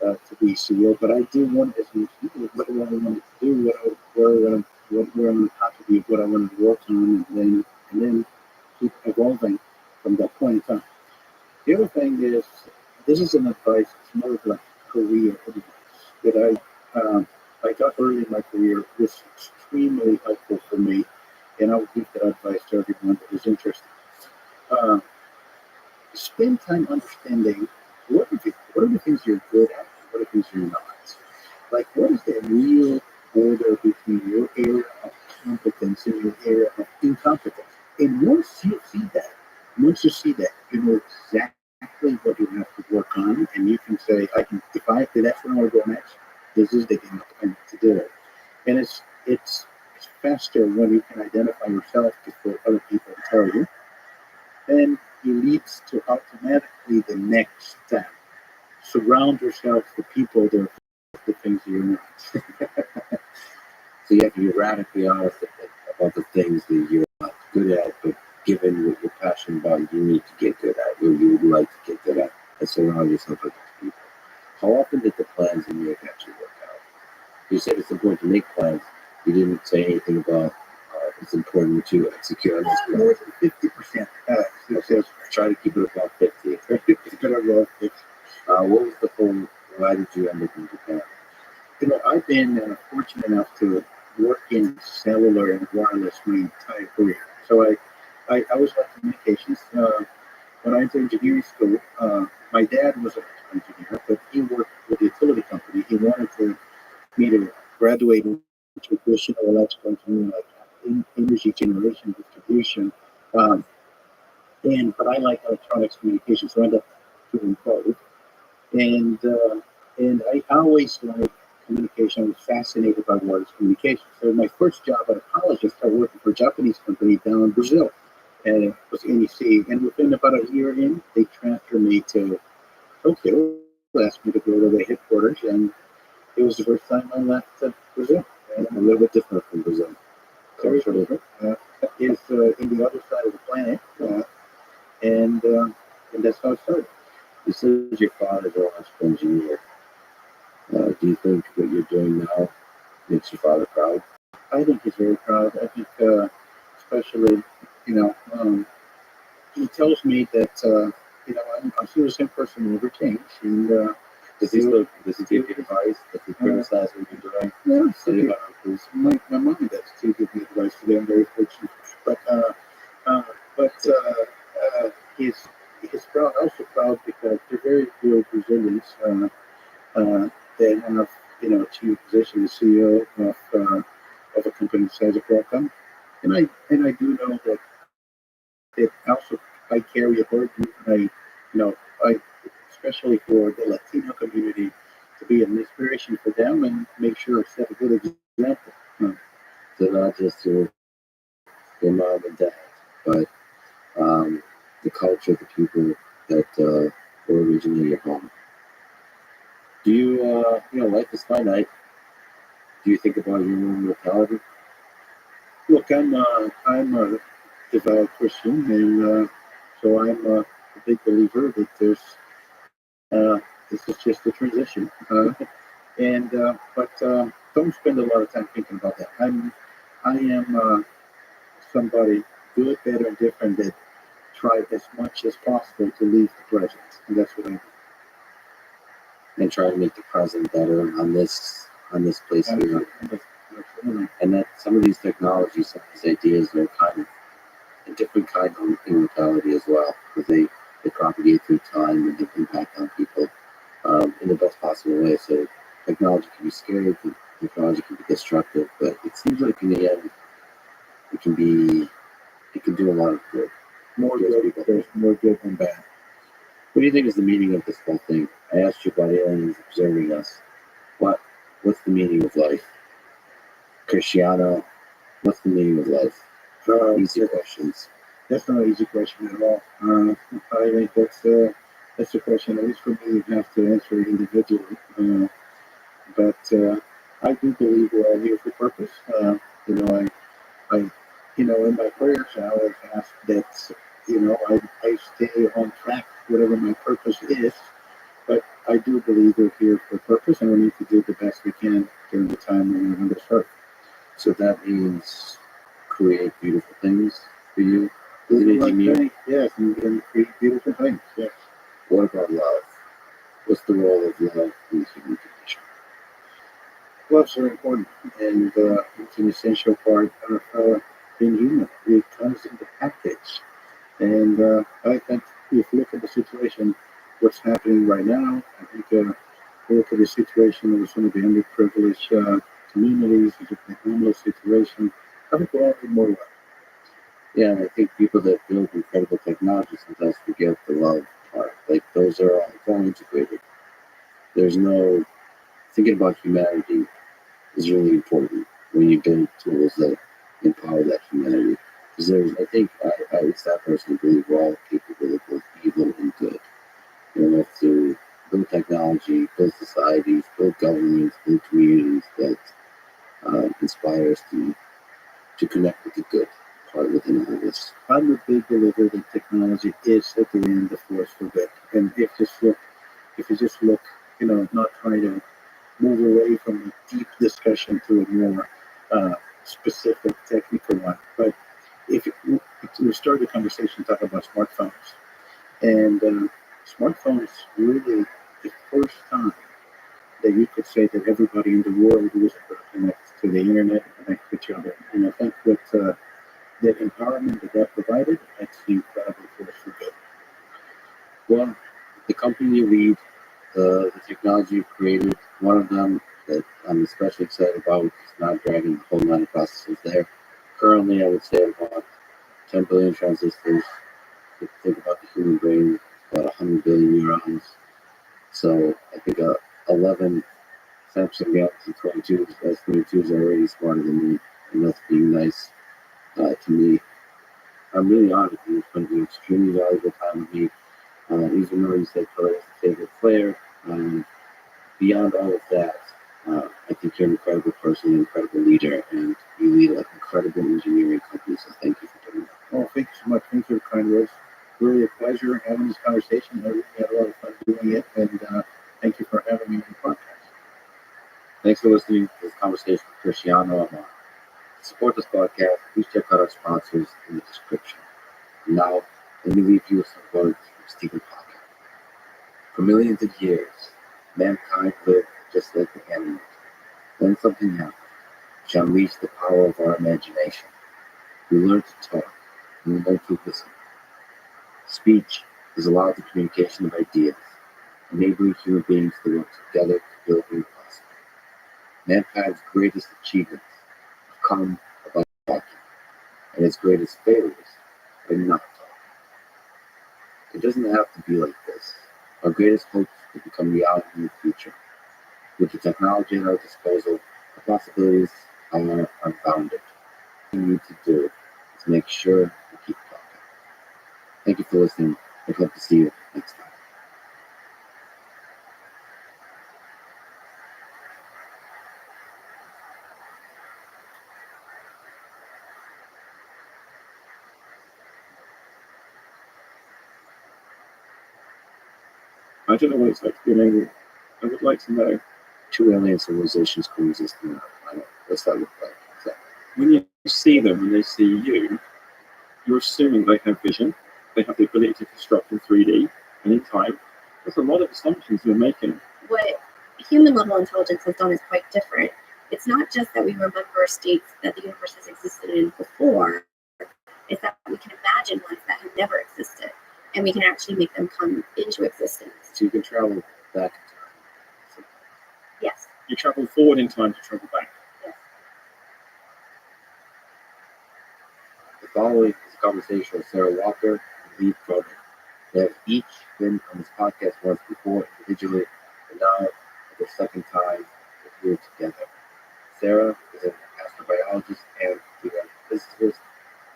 S1: to be CEO, but I do want as an engineer what do I want to do, where I'm going to contribute, what I want to work on, and then keep evolving from that point in time. The other thing is, this is an advice, it's more of like career advice that I got early in my career was extremely helpful for me, and I would give that advice to everyone that is interested. Uh, Spend time understanding what are the things you're good at, and what are the things you're not. Like, what is the real border between your area of competence and your area of incompetence? And once you see that, you know exactly what you have to work on, and you can say, if that's where I want to go next, this is the game I'm to do it. And it's faster when you can identify yourself before other people tell you, and it leads to automatically the next step. Surround yourself with people that are the things you're not.
S2: So you have to be radically honest about the things that you're not good at, but given what you're passionate about, you need to get good at, or you would like to get good at, and surround yourself with those people. How often did the plans you make actually work out? You said it's important to make plans. You didn't say anything about it's important to execute on those plans.
S1: More than 50%.
S2: Try to keep it about 50. What was the whole? Why did you end up in Japan?
S1: I've been fortunate enough to work in cellular and wireless my entire career. So I always liked communications. When I went to engineering school, my dad was an engineer, but he worked with a utility company. He wanted me to graduate into traditional electrical engineering, like energy generation, distribution. Um, but I like electronics communications, so I ended up doing both. And I always liked communication. I was fascinated by wireless communication. So my first job out of college, I started working for a Japanese company down in Brazil, and it was NEC. And within about a year in, they transferred me to Tokyo, asked me to go to the headquarters, and it was the first time I left Brazil. And
S2: A little bit different from Brazil.
S1: very different. Is in the other side of the planet, and that's how it started.
S2: You said your father's an electrical engineer. Do you think what you're doing now makes your father proud?
S1: I think he's very proud. I think, especially, you know, he tells me that, I'm still the same person who never changed. And
S2: Does he give you advice? Does he criticize what you're doing?
S1: yeah,
S2: So you
S1: my mom does too give me advice today. I'm very fortunate. But, uh, but he's, he's proud, also proud because they're very good Brazilians. They have, achieved a position as CEO of a company the size of Qualcomm. And I do know that also I carry a burden. I especially for the Latino community to be an inspiration for them and make sure I set a good example.
S2: So not just your mom and dad, but the culture, the people that were originally your home. Do you, life is finite. Do you think about your own mortality?
S1: Look, I'm a devout Christian, and so I'm a big believer that this is just a transition. And but don't spend a lot of time thinking about that. I am somebody good, better, and different that tried as much as possible to leave the present, and that's what I do.
S2: And try to make the present better on this place here.
S1: Absolutely.
S2: And that some of these technologies, some of these ideas are kind of a different kind of immortality as well, because they propagate through time and they impact on people in the best possible way. So technology can be scary, technology can be destructive, but it seems like in the end it can do a lot of good.
S1: More good, there's more good than bad.
S2: What do you think is the meaning of this whole thing? I asked you about aliens observing us. What's the meaning of life? Cristiano, what's the meaning of life? Easy questions.
S1: That's not an easy question at all. I think that's a question, at least for me, you have to answer it individually. But I do believe we're all here for purpose. I in my prayers, I always ask that, I stay on track, whatever my purpose is. But I do believe we're here for purpose, and we need to do the best we can during the time when we're on this earth.
S2: So that means create beautiful things for you.
S1: Yes, and create beautiful things. Yes.
S2: What about love? What's the role of love in the human condition?
S1: Love's very important, and it's an essential part of being human. It comes in the package. And I think if you look at the situation, what's happening right now, I think you look at the situation of some of the underprivileged communities, the homeless situation, I think we're all in more love.
S2: Yeah, and I think people that build incredible technology sometimes forget the love part. Like those are all integrated. There's no thinking about humanity is really important when you build tools that empower that humanity. Because I think I would that personally believe we're all capable of both evil and good. We have to build technology, build societies, build governments, build communities that inspire us to connect with the good part within all of us.
S1: I'm a big believer that technology is at the end the force for good. And if you just look, not try to move away from a deep discussion to a more specific technical one. But if we start the conversation talking about smartphones, and smartphones really the first time that you could say that everybody in the world was able to connect to the internet and connect to each other. And I think with that empowerment that provided, that's the incredible force for good.
S2: Well, the company you lead, the technology you've created, one of them that I'm especially excited about is not dragging the whole line of processors there. Currently, I would say about 10 billion transistors. If you think about the human brain, about 100 billion neurons. So I think 11 Samsung Galaxy 22s, S22s are already smarter than me, and that's being nice to me. I'm really honored. It's going to be extremely valuable time with me. Even though you said color is the favorite player, beyond all of that, I think you're an incredible person, an incredible leader, and you lead an incredible engineering company. So thank you for doing that.
S1: Oh, thank you so much. Thank you for the kind words. Really a pleasure having this conversation. I really had a lot of fun doing it, and thank you for having me on the podcast.
S2: Thanks for listening to this conversation with Cristiano Amar. To support this podcast, please check out our sponsors in the description. Now, let me leave you with some words from Stephen Hawking. For millions of years, mankind lived just like the animals. Then something happened, which unleashed the power of our imagination. We learned to talk, and we learned to listen. Speech has allowed the communication of ideas, enabling human beings to work together to build the impossible. Mankind's greatest achievements have come about talking, and its greatest failures are not talking. It doesn't have to be like this. Our greatest hopes could become reality in the future. With the technology at our disposal, the possibilities are unbounded. What we need to do is make sure we keep talking. Thank you for listening. I hope to see you next time.
S3: I don't know what it's like to be an alien. I would like to know.
S2: Two alien civilizations coexist on our planet. What's that look like? Exactly.
S3: When you see them, when they see you, you're assuming they have vision, they have the ability to construct in 3D and in time. There's a lot of assumptions you're making.
S4: What human level intelligence has done is quite different. It's not just that we remember states that the universe has existed in before, it's that we can imagine ones that have never existed, and we can actually make them come into existence.
S2: So you can travel back in time.
S4: Yes.
S3: You travel forward in time to travel back.
S4: Yes.
S2: The following is a conversation with Sarah Walker and Lee Cronin. They have each been on this podcast once before individually, and now for the second time we're here together. Sarah is an astrobiologist and theoretical physicist.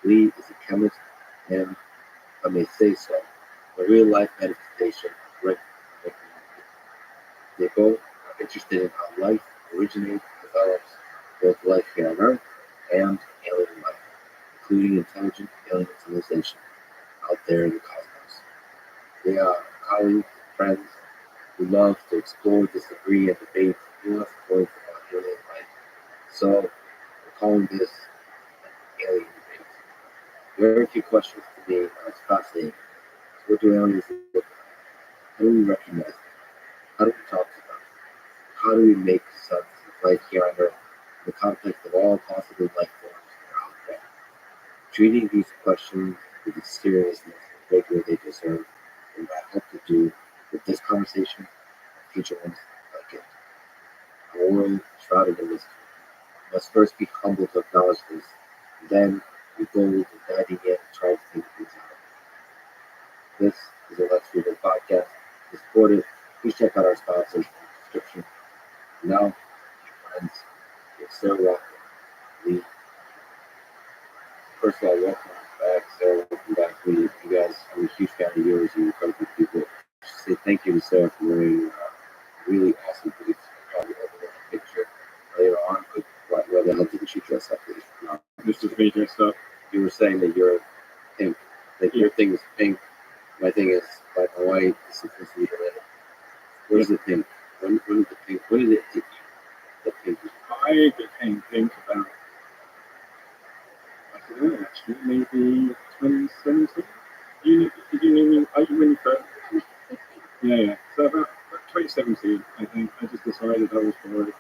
S2: Lee is a chemist and, if I may say so, a real-life manifestation of great technology. They both are interested in how life originates and develops, both life here on Earth and alien life, including intelligent alien civilization out there in the cosmos. They are colleagues, friends, who love to explore, disagree, and debate nuanced points about alien life. So, we're calling this an alien debate. Very few questions to me are fascinating. So what do aliens look like? How do we recognize them? How do we talk to them? How do we make sense of life here on Earth in the context of all possible life forms that are out there? Treating these questions with the seriousness and rigor they deserve, and I hope to do with this conversation and future ones like it. Our world is shrouded in mystery. We must first be humble to acknowledge this, and then be bold in diving in and trying to think things out. This is a Let's Read It podcast. To support it, please check out our sponsors in the description. Now, friends, it's Sarah Walker, Lee. First of all, welcome back, Sarah. Welcome back. You guys, I'm a huge fan of yours and incredible people. Just say thank you to Sarah for wearing really awesome boots. I'll probably overlook a picture later on, but why the hell didn't you dress up, Lee? No.
S3: This is me dressed up.
S2: You were saying that you're pink. Like your thing is pink. My thing is black and white. The simplicity of it. What is the pink? When did the pink? When did it hit you? The pink.
S3: I became pink about, I don't know, actually, maybe 2017. Did you know me? Are you when you first? Yeah. So about 2017, I think, I just decided I was bored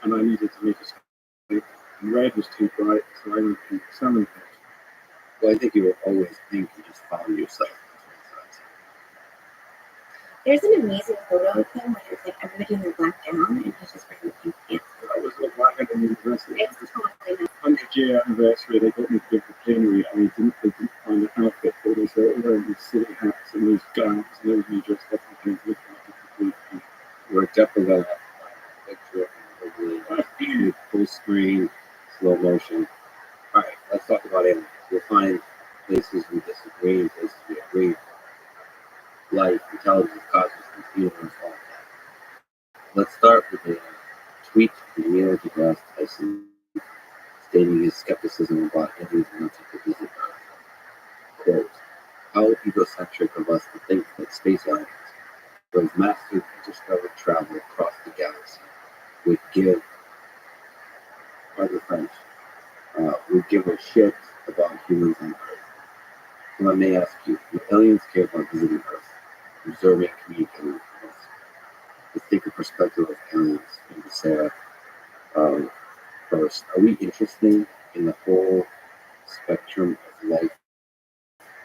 S3: and I needed to make a escape. And red was too bright, so I went pink, salmon pink.
S2: Well, I think you were always pink. You just found yourself.
S4: There's an amazing photo of him where there's like everybody in their black gown and he's just wearing pink pants.
S3: I was like black at the university.
S4: It's totally nice.
S3: 100-year anniversary, they got me to give the plenary and they didn't find an outfit for me, so they were wearing these silly hats and these gowns and there was me dressed up in pink, looking like a complete pink.
S2: We're definitely going to have a picture of the full screen, slow motion. All right, let's talk about aliens. We'll find places we disagree and places we agree. Life, intelligence, consciousness, universe, all of that. Let's start with a tweet from Neil deGrasse Tyson stating his skepticism about aliens wanting to visit Earth. Quote, how egocentric of us to think that space aliens, who have mastered interstellar travel across the galaxy, would give, pardon the French, we give a shit about humans on Earth. So let me ask you, do aliens care about visiting Earth, observing, communicating with us? Let's take a perspective of aliens and Sarah first. Are we interested in the whole spectrum of life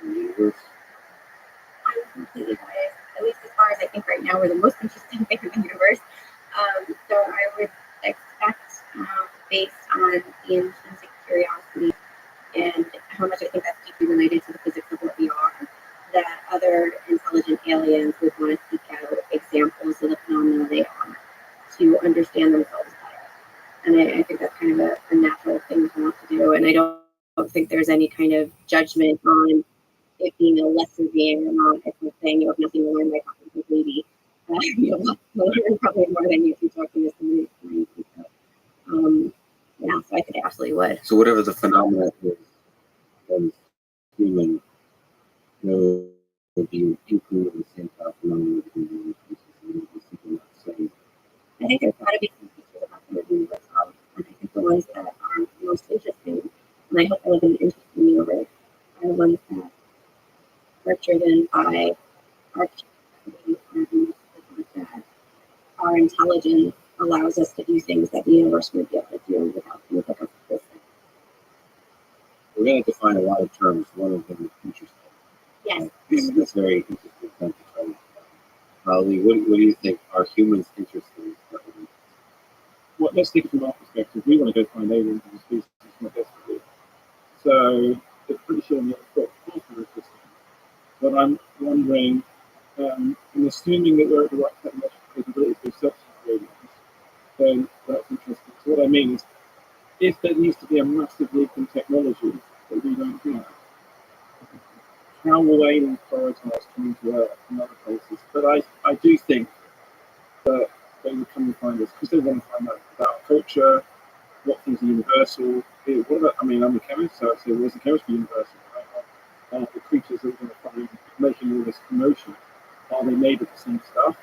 S2: in the universe?
S4: I'm completely biased, at least as far as I think right now we're the most interesting thing in the universe. So I would expect, based on the intrinsic curiosity and how much I think that's deeply related to the physics of what we are, that other intelligent aliens would want to seek out examples of the phenomena they are to understand themselves better. And I think that's kind of a natural thing to want to do. And I don't think there's any kind of judgment on it being a lesser being or not. It's like saying you have nothing to learn by talking to a baby. You have lots to learn, probably more than you can talking to somebody. Yeah, so I think I absolutely would.
S2: So whatever the phenomenon is, then human will be included in the same kind of phenomenon with human species.
S4: I think there's got to be some features about the universe. And I think the ones that are most interesting, and I hope I live in an interesting universe, are the ones that are driven by our curiosity and the fact that our intelligence allows us to do things that the universe would be able to do without things like us existing.
S2: We're going to define a lot of terms. One of them is interesting.
S4: Yes.
S2: That's very interesting. Thank you. Holly, what do you think? Are humans interesting?
S3: Well, let's think from our perspective. We want to go find aliens in the species more desperately. So it's pretty sure on the thought, of course we're interesting. But I'm wondering, I'm assuming that we're at the right technological capability to search for aliens, then that's interesting. So what I mean is, if there needs to be a massive leap in technology that we don't have, how will aliens prioritize coming to Earth and other places? But I do think that they would come and find us because they want to find out about culture, what things are universal. What about, I mean, I'm a chemist, so I say, where's the chemistry universal? Are the creatures that we're going to find making all this commotion, are they made of the same stuff?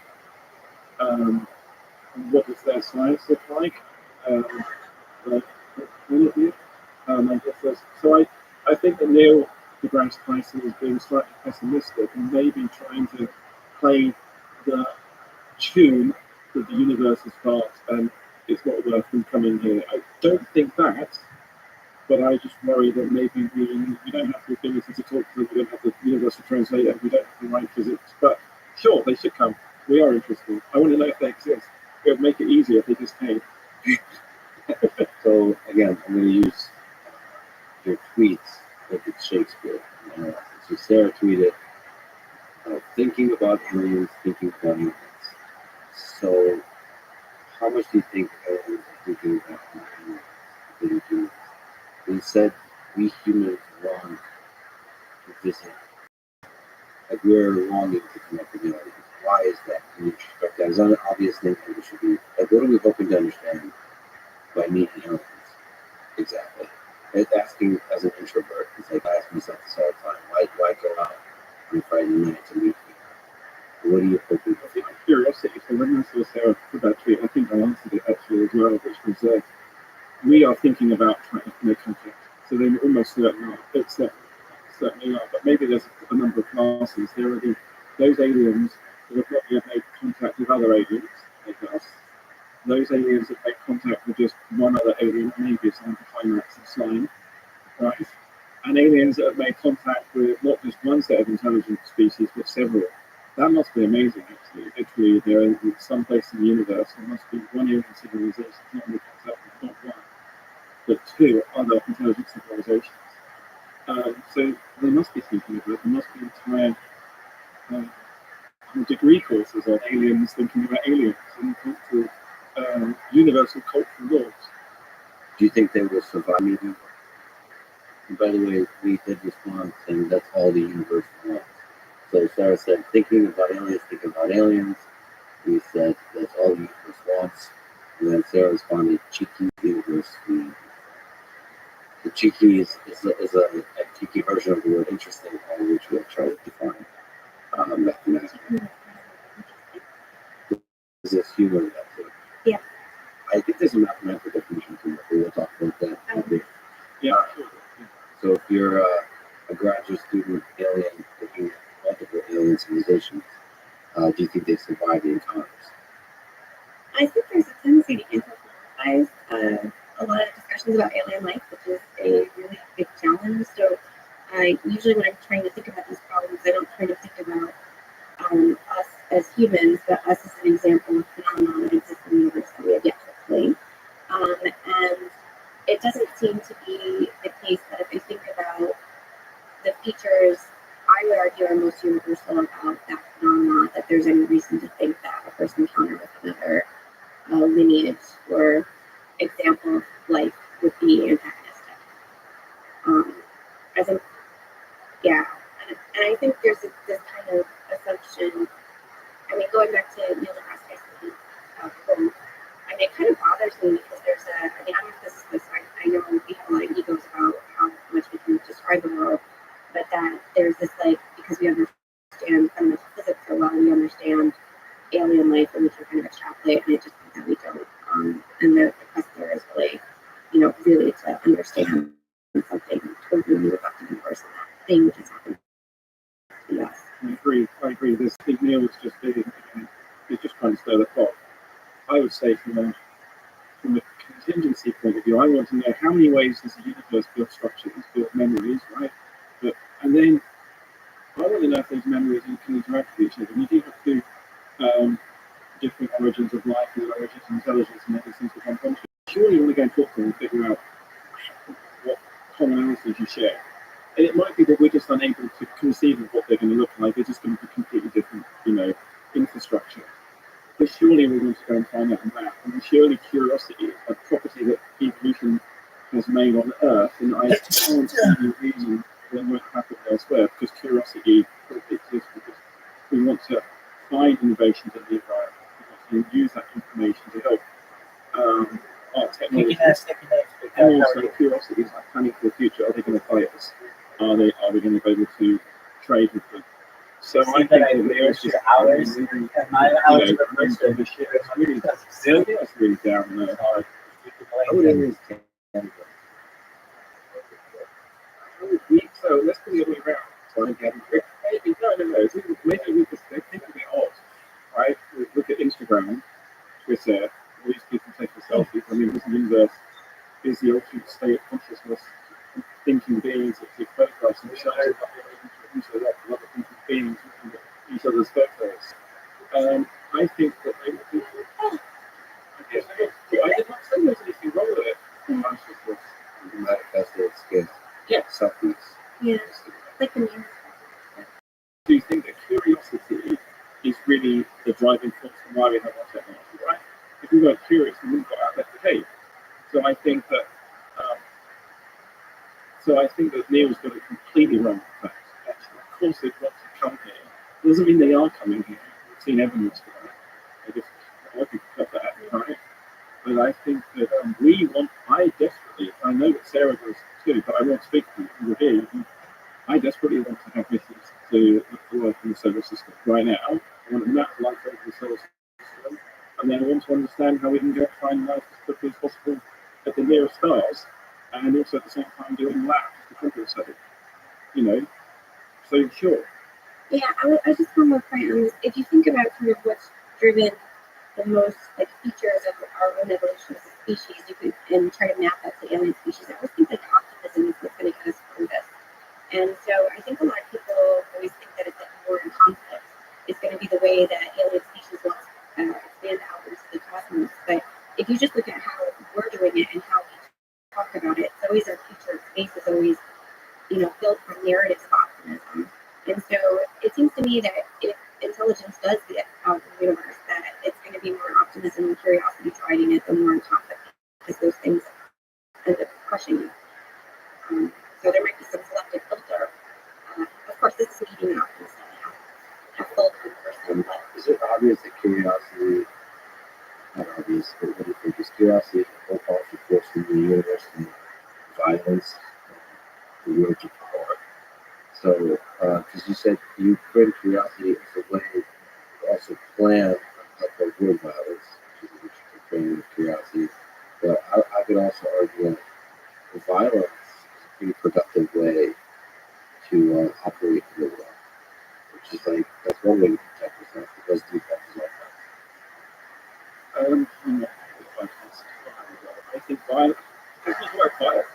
S3: What does their science look like? Like all of you? I guess so I think that Neil deGrasse Tyson is being slightly pessimistic and maybe trying to play the tune that the universe is vast and it's not worth them coming here. I don't think that, but I just worry that maybe we don't have the ability to talk to them, we don't have the universal translator, we don't have the right physics. But sure, they should come. We are interested. I want to know if they exist. It would make it easier if they just came.
S2: So again, I'm going to use your tweets like it's Shakespeare. So Sarah tweeted, thinking about aliens, thinking about aliens. So how much do you think aliens are thinking about aliens? They said we humans long to visit. Like we're longing to connect with aliens. Why is that? Can you expect that? Is that an obvious thing that we should be? Like, what are we hoping to understand by meeting aliens? Exactly. It's asking as an introvert. It's like I ask myself this all the time. Why go out on Friday night to meet people? What are you hoping to find?
S3: Curiosity. So when I saw Sarah put that tweet, I think I answered it actually as well, which was we are thinking about trying to make contact. So they almost certainly are. It's certainly are. But maybe there's a number of classes. There are those aliens that have not yet made contact with other aliens, like us. Those aliens that make contact with just one other alien, maybe it's time to climax and slime, right? And aliens that have made contact with not just one set of intelligent species, but several. That must be amazing, actually. Literally, there is some place in the universe, there must be one alien civilization, not only contact with not one, but two other intelligent civilizations. So they must be thinking of it. There must be entire degree courses on aliens thinking about aliens and cultural, universal cultural laws.
S2: Do you think they will survive meeting? And by the way, we did respond saying that's all the universe wants. So Sarah said, thinking about aliens. We said that's all the universe wants. And then Sarah responded, cheeky universe. The cheeky is a cheeky version of the word interesting, which we'll try to define mathematically. This is humor in that too.
S4: Yeah.
S2: I think there's a mathematical definition to it. We'll talk about that. you're a graduate student alien looking at multiple alien civilizations, do you think they survive the encounters?
S4: I think there's a tendency to anthropomorphize a lot of discussions about alien life, which is a really big challenge. So, usually when I'm trying to think about these problems, I don't try to think about us as humans, but us as an example of phenomena that exists in the universe that we have yet to explain. And it doesn't seem to be the case that if I think about the features I would argue are most universal about that phenomena, that there's any reason to think that a first encounter with another lineage or example of life would be antagonistic. As a Yeah, and I think there's this kind of assumption. I mean, going back to Neil deGrasse Tyson quote, I mean, it kind of bothers me because there's I mean, I'm a physicist. I know we have a lot of egos about how much we can describe the world, but that there's this, like, because we understand fundamental physics so well, we understand alien life, and we can kind of extrapolate, and it just means that we don't. And the quest there is really, really to understand something totally new about the universe and that thing which has happened to us.
S3: I agree. This big Neil was just big, he's just trying to stir the pot. I would say from a contingency point of view, I want to know how many ways does the universe build structures, build memories, right? And then I want to know if those memories can interact with each other. And you do have to different origins of life and origins of intelligence and everything to come from. Surely you want to go and talk to them and figure out what commonalities you share. And it might be that we're just unable to conceive of what they're going to look like. They're just going to be completely different, infrastructure. But surely we're going to go and find out on that. And surely curiosity, a property that evolution has made on Earth, and I can't see any reason that it won't happen elsewhere, because curiosity exists because we want to find innovations in the environment. We want to use that information to help our technology. And also curiosity is like planning for the future. Are they going to fight us? Are we going to be able to trade with them? So I think that there's just hours. That's really down there. So let's put the other way around. So maybe we could think of it odd, right? We look at Instagram, Twitter, all these people taking selfies. I mean, this universe is the ultimate state of consciousness, thinking beings that take photographs and show other thinking beings looking at each other's photos. I think that they would be. I did not say there's anything wrong with it. Consciousness
S2: Manifested its gift.
S3: Yeah.
S2: Selfies.
S4: Yeah, like the music.
S3: Do you think that curiosity is really the driving force for why we have our technology, right? If we weren't curious, we wouldn't got out of the cave. So I think that Neil's got it completely wrong. Of course, they want to come here. It doesn't mean they are coming here. We've seen evidence for that. I just hope you cut that out, right? But I think that I desperately, I know that Sarah does too, but I won't speak for you here. I desperately want to have missions to work in the solar system right now. I want to map life over the solar system, and then I want to understand how we can find life as quickly as possible at the nearest stars, and also at the same time doing labs to compensate. So sure.
S4: Yeah, I just one more point on this. If you think about kind of what's driven the most features of our own evolution as a species, you could and try to map that to alien species. I always think optimism is what's going to get us through this. And so I think a lot of people always think that it's war and conflict is going to be the way that alien species will expand out into the cosmos. But if you just look at how we're doing it and how we talk about it, it's always our future space is always, built from narratives of optimism. And so it seems to me that if intelligence does get out in the universe, that it's going to be more optimism and curiosity driving it than more in conflict, because those things end up crushing you. So there might be some selective filter. Of course, this is meeting an optimist have full person, but
S2: is it obvious that curiosity, not obvious, but what do you think is curiosity a more powerful force in the universe than violence, the will to power? So, because you said you created curiosity as a way to also plan a type of real violence, which is training with curiosity. But I could also argue that the violence is pretty productive way to operate in the world. Which is like, that's one way to protect yourself, because defense is all
S3: I'm not if I think violence. This is where violence.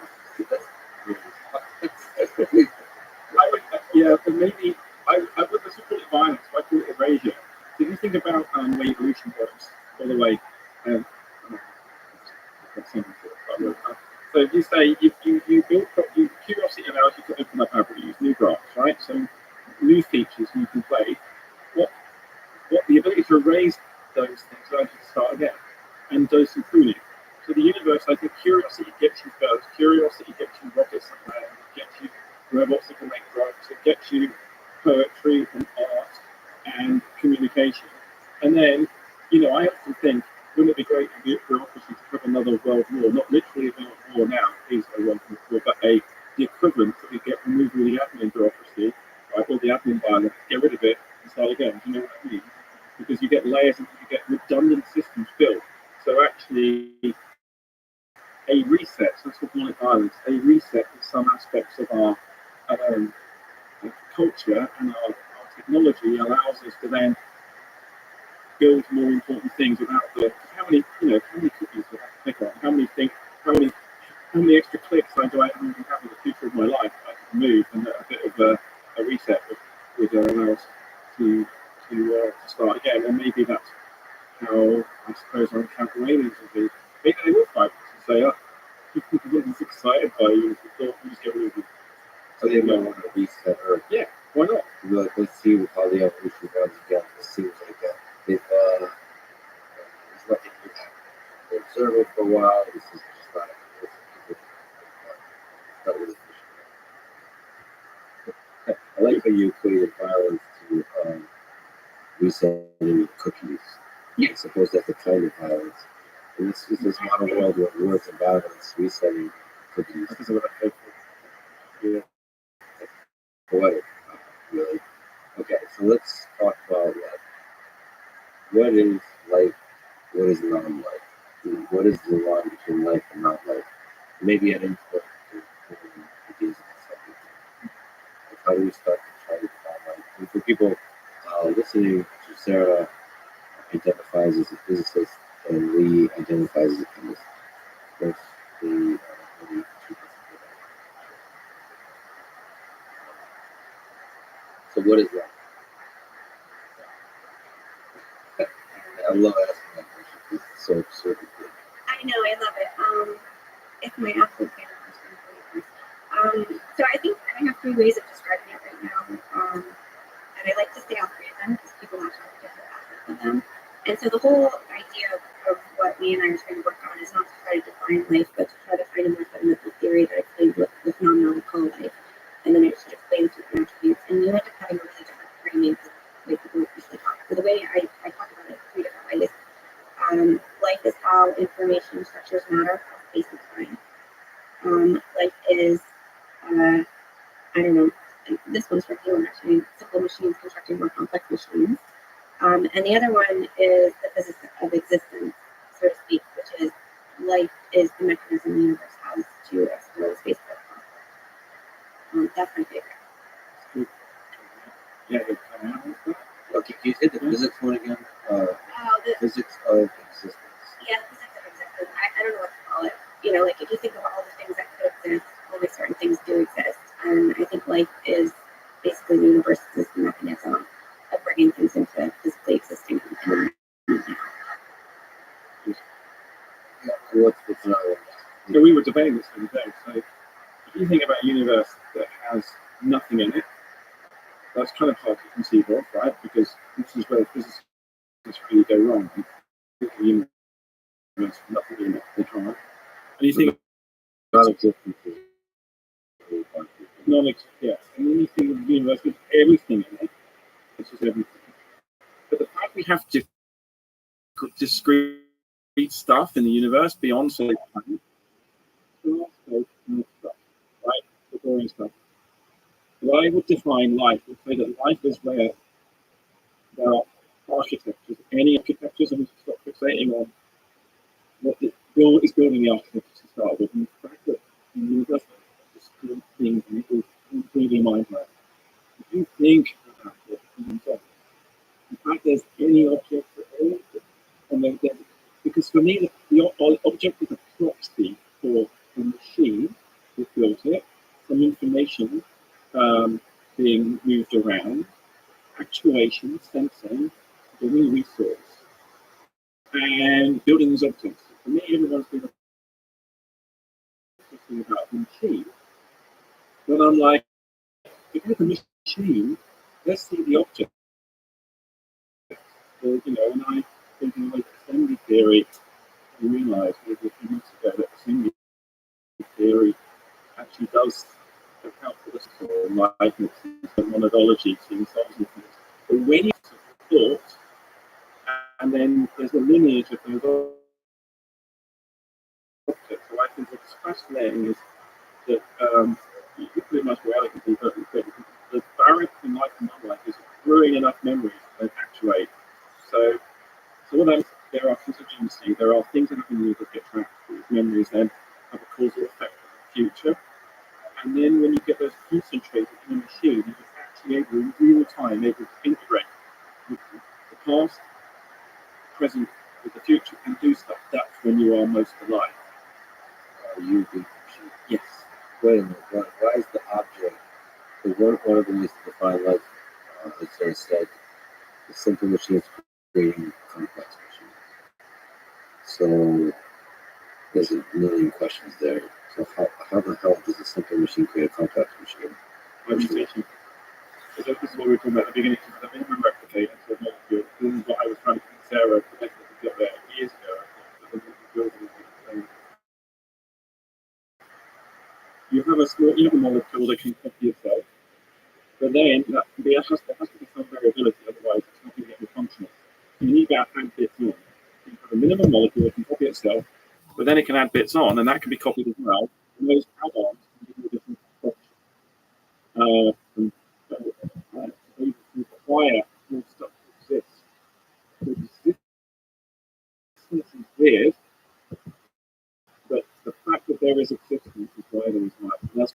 S3: I would, yeah, but maybe I would just call it violence. I call it erasure. So if you think about the way evolution works, by the way, um, so if you say you build curiosity allows you to open up avenues, new graphs, right? So new features you can play. What the ability to erase those things allows you to start again and do some pruning. So the universe, I think curiosity gets you first. Curiosity gets you rockets and land, it gets you robots that can make drugs, it gets you poetry and art and communication. And then, I often think, wouldn't it be great for the bureaucracy to have another world war? Not literally a world war now, please, I want war, but the equivalent that we get removal of the admin bureaucracy, right, or the admin violence, get rid of it and start again. Do you know what I mean? Because you get layers and you get redundant systems built. So actually, a reset, so that's what we call it violence, a reset in some aspects of our culture and our technology allows us to then build more important things without how many cookies do I have to click on? How many extra clicks do I have in the future of my life I can move, and a bit of a reset would allow us to start again. And maybe that's how I suppose our counteraliens will be. Maybe they will fight and say, oh, everyone's excited by you, we thought we just get rid of you.
S2: So they might want to reset Earth.
S3: Yeah, why not?
S2: Like, let's see how the evolution runs again. It seems like there's nothing new happening. They observe it for a while. This is just not really efficient. I like how you equated violence to resetting cookies. I suppose that's a kind of violence. And this is this modern world where words and violence, resetting cookies.
S3: This is what I hope for. Yeah.
S2: Poetic, really. Okay, so let's talk about life. What is life? What is non-life? What is the line between life and not life? Maybe an input to ideas of the subject. Like, how do we start to try to define life? And for people listening to Sarah, identifies as a physicist, and Lee identifies as a chemist. That's the maybe two different. So what is life? I love asking that question because it's so absurdly good.
S4: I know, I love it. It's my absolute favorite question. So I think I have three ways of describing it right now. And I like to say all three of them because people actually have different aspects of them. And so the whole idea of what me and I are trying to work on is not to try to define life, but to try to find a more fundamental theory that explains what the phenomenon we call life. And then it just explains different attributes. And you end up having a really different framing of the way people usually talk. So the way I talk about it three different ways. Life is how information structures matter, space and time. Life is, I don't know, this one's for you actually, simple machines constructing more complex machines. And the other one is the physics of existence, so to speak, which is life is the mechanism the universe has to explore the space of that's my favorite.
S3: Yeah,
S2: Okay, can you say the physics one again?
S4: The
S2: Physics of existence.
S4: Yeah, the physics of existence. I don't know what to call it. Like if you think of all the things that could exist, only certain things do exist. And I think life is basically the universe's mechanism of bringing things into physically existing.
S2: What's another one?
S3: So we were debating this the other day. So if you think about a universe that has nothing in it, that's kind of hard to conceive of, right? Because this is where physicists really go wrong. The universe has nothing in it, they can't. And you think
S2: Non-existence is
S3: yeah. And then you think of the universe with everything in it. It's just everything. But the fact we have discrete stuff in the universe beyond say time, right? The boring stuff. What I would define life would say that life is where there are architectures, any architectures, and we stop fixating on what is building the architecture to start with. And the fact that the universe is things, and it was completely mind-blowing. If you think about it, in fact, there's any object at all, and because for me, the object is a proxy for the machine that built it, some information being moved around, actuation, sensing, building resource, and building these objects. For me, everyone's been talking about the machine, but I'm like, if you look at the machine, let's see the object. You know, and I thinking like assembly theory, I realised maybe a few months ago that assembly theory actually does account for this sort of likeness and monadology to solves and things. But when you thought, and then there's a lineage of those objects, so I think what's fascinating is that you pretty much reality, but the direct in life and non-life is brewing enough memories to actuate. So what happens, there are contingencies, there are things that happen in you that get trapped with memories then have a causal effect on the future. And then when you get those concentrated in a machine, you're actually able in real time able to integrate with the past, present, with the future, and do stuff. That's when you are most alive.
S2: You the machine.
S3: Yes.
S2: Wait a minute. Why is the object? One of the ways to define life, as I said, the simple machine is creating complex machines. So there's a million questions there. So how the hell does a simple machine create a complex machine?
S3: Reputation. So this is what we were talking about at the beginning. The minimum replicator, so molecule. This is what I was trying to convince Sarah to get there years ago. You have a molecule that can copy itself, but then there has to be some variability, otherwise it's not going to get functional. So you need to add bits on. You have a minimum molecule that can copy itself, but then it can add bits on, and that can be copied as well. And those add-ons can give you a different function. They require more stuff to exist. So existence is weird, but the fact that there is existence is why there is life. And that's